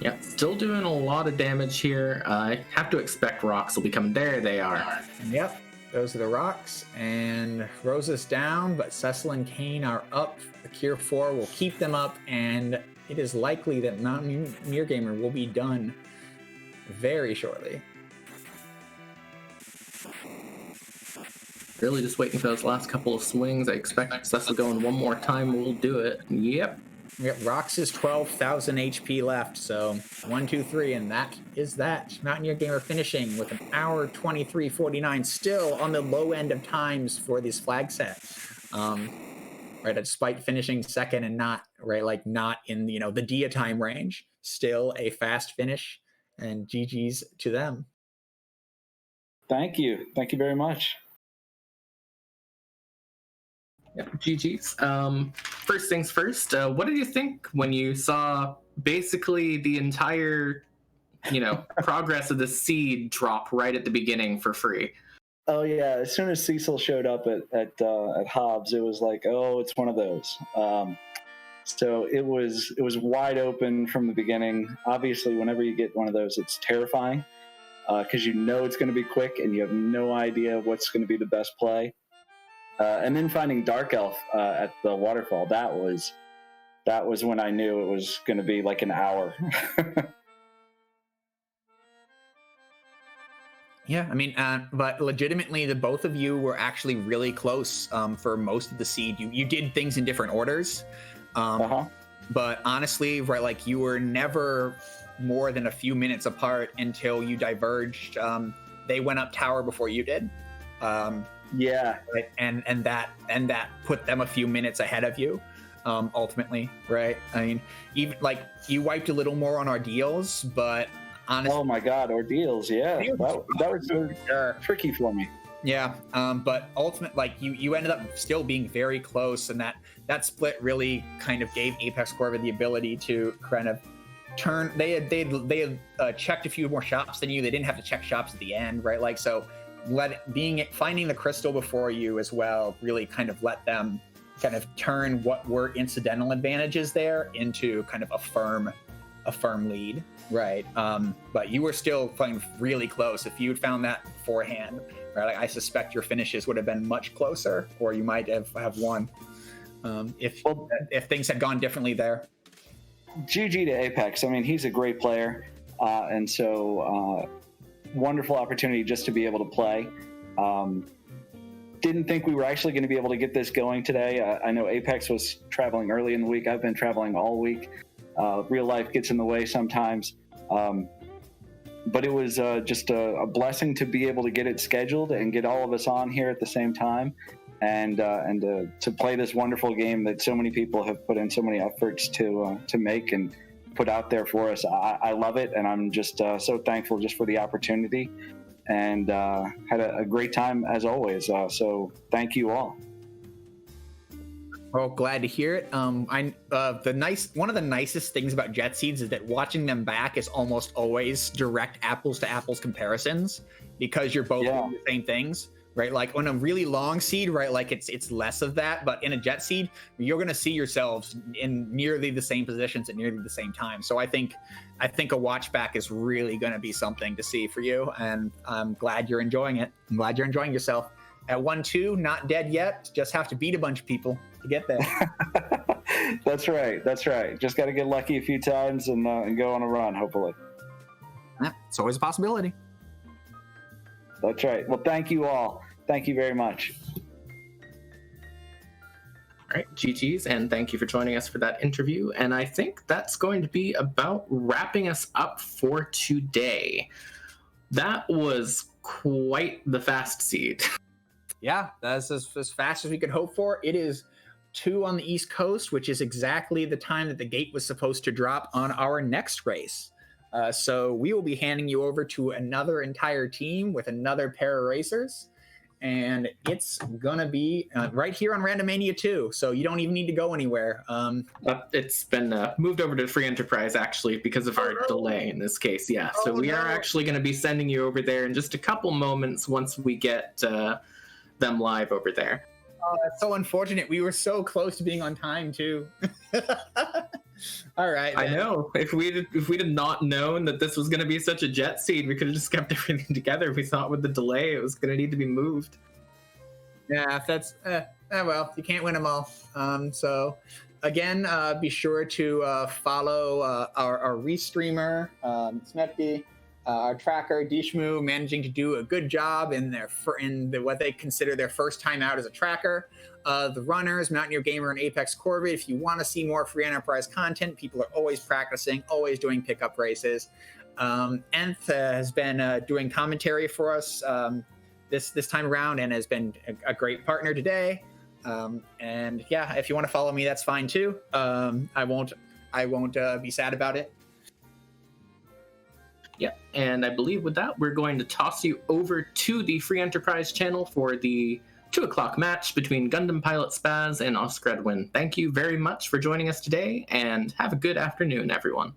Yeah, still doing a lot of damage here. I have to expect rocks will be coming. There they are. Yep, those are the rocks. And Rosa's down, but Cecil and Kane are up. The Cure 4 will keep them up, and it is likely that MountaineerGamer will be done very shortly. Really just waiting for those last couple of swings. I expect Cecil going one more time. We'll do it. Yep. Yep, Rox is 12,000 HP left, so 1, 2, 3, and that is that. MountaineerGamer finishing with an hour 23:49, still on the low end of times for this flag set. Right, despite finishing second and not in the Dia time range, still a fast finish, and GG's to them. Thank you very much. Yep, GG's. First things first, what did you think when you saw basically the entire, progress of the seed drop right at the beginning for free? Oh yeah, as soon as Cecil showed up at Hobbs, it was like, oh, it's one of those. So it was wide open from the beginning. Obviously, whenever you get one of those, it's terrifying because you know it's going to be quick and you have no idea what's going to be the best play. And then finding Dark Elf at the waterfall, that was when I knew it was going to be like an hour. Yeah, I mean, but legitimately, the both of you were actually really close for most of the seed. You did things in different orders, but honestly, right, like you were never more than a few minutes apart until you diverged. They went up tower before you did. Yeah, right? and that put them a few minutes ahead of you, ultimately, right? I mean, even like you wiped a little more on our deals, but honestly, oh my God, ordeals! Yeah, that was so tricky for me. Yeah, but ultimately, like you ended up still being very close, and that split really kind of gave apexcorvid the ability to kind of turn. They had checked a few more shops than you. They didn't have to check shops at the end, right? Like so. Finding the crystal before you as well really kind of let them kind of turn what were incidental advantages there into kind of a firm lead, right? But you were still playing really close. If you had found that beforehand, right, I suspect your finishes would have been much closer, or you might have won if things had gone differently there. GG to Apex. I mean, he's a great player, and so. Wonderful opportunity just to be able to play. Didn't think we were actually going to be able to get this going today. I know Apex was traveling early in the week. I've been traveling all week. Real life gets in the way sometimes. But it was just a blessing to be able to get it scheduled and get all of us on here at the same time and to play this wonderful game that so many people have put in so many efforts to make and put out there for us. I love it, and I'm just so thankful just for the opportunity, and had a great time as always. So thank you all. Well, glad to hear it. One of the nicest things about jet seeds is that watching them back is almost always direct apples to apples comparisons because you're both doing the same things. Right, like on a really long seed, right, like it's less of that, but in a jet seed, you're going to see yourselves in nearly the same positions at nearly the same time. So I think a watch back is really going to be something to see for you, and I'm glad you're enjoying it. I'm glad you're enjoying yourself. At 1-2, not dead yet. Just have to beat a bunch of people to get there. That's right. Just got to get lucky a few times and go on a run, hopefully. Yeah, it's always a possibility. That's right. Well, thank you all. Thank you very much. All right, GG's, and thank you for joining us for that interview. And I think that's going to be about wrapping us up for today. That was quite the fast seed. Yeah, that's as fast as we could hope for. It is 2 on the East Coast, which is exactly the time that the gate was supposed to drop on our next race. So we will be handing you over to another entire team with another pair of racers. And it's going to be right here on Randomania 2. So you don't even need to go anywhere. It's been moved over to Free Enterprise, actually, because of our delay in this case. Yeah, so we are actually going to be sending you over there in just a couple moments once we get them live over there. Oh, that's so unfortunate. We were so close to being on time, too. All right. I know. If we'd have not known that this was going to be such a jet seed, we could have just kept everything together. We thought with the delay it was going to need to be moved. Yeah, if that's well, you can't win them all. So again, be sure to follow our restreamer, Smepty, our tracker Dishmu, managing to do a good job in what they consider their first time out as a tracker. The runners, MountaineerGamer and apexcorvid. If you want to see more free enterprise content, people are always practicing, always doing pickup races. Nth has been doing commentary for us this time around and has been a great partner today. And yeah, if you want to follow me, that's fine too. I won't be sad about it. Yeah, and I believe with that, we're going to toss you over to the Free Enterprise channel for the 2 o'clock match between Gundam Pilot Spaz and Oscar Edwin. Thank you very much for joining us today, and have a good afternoon, everyone.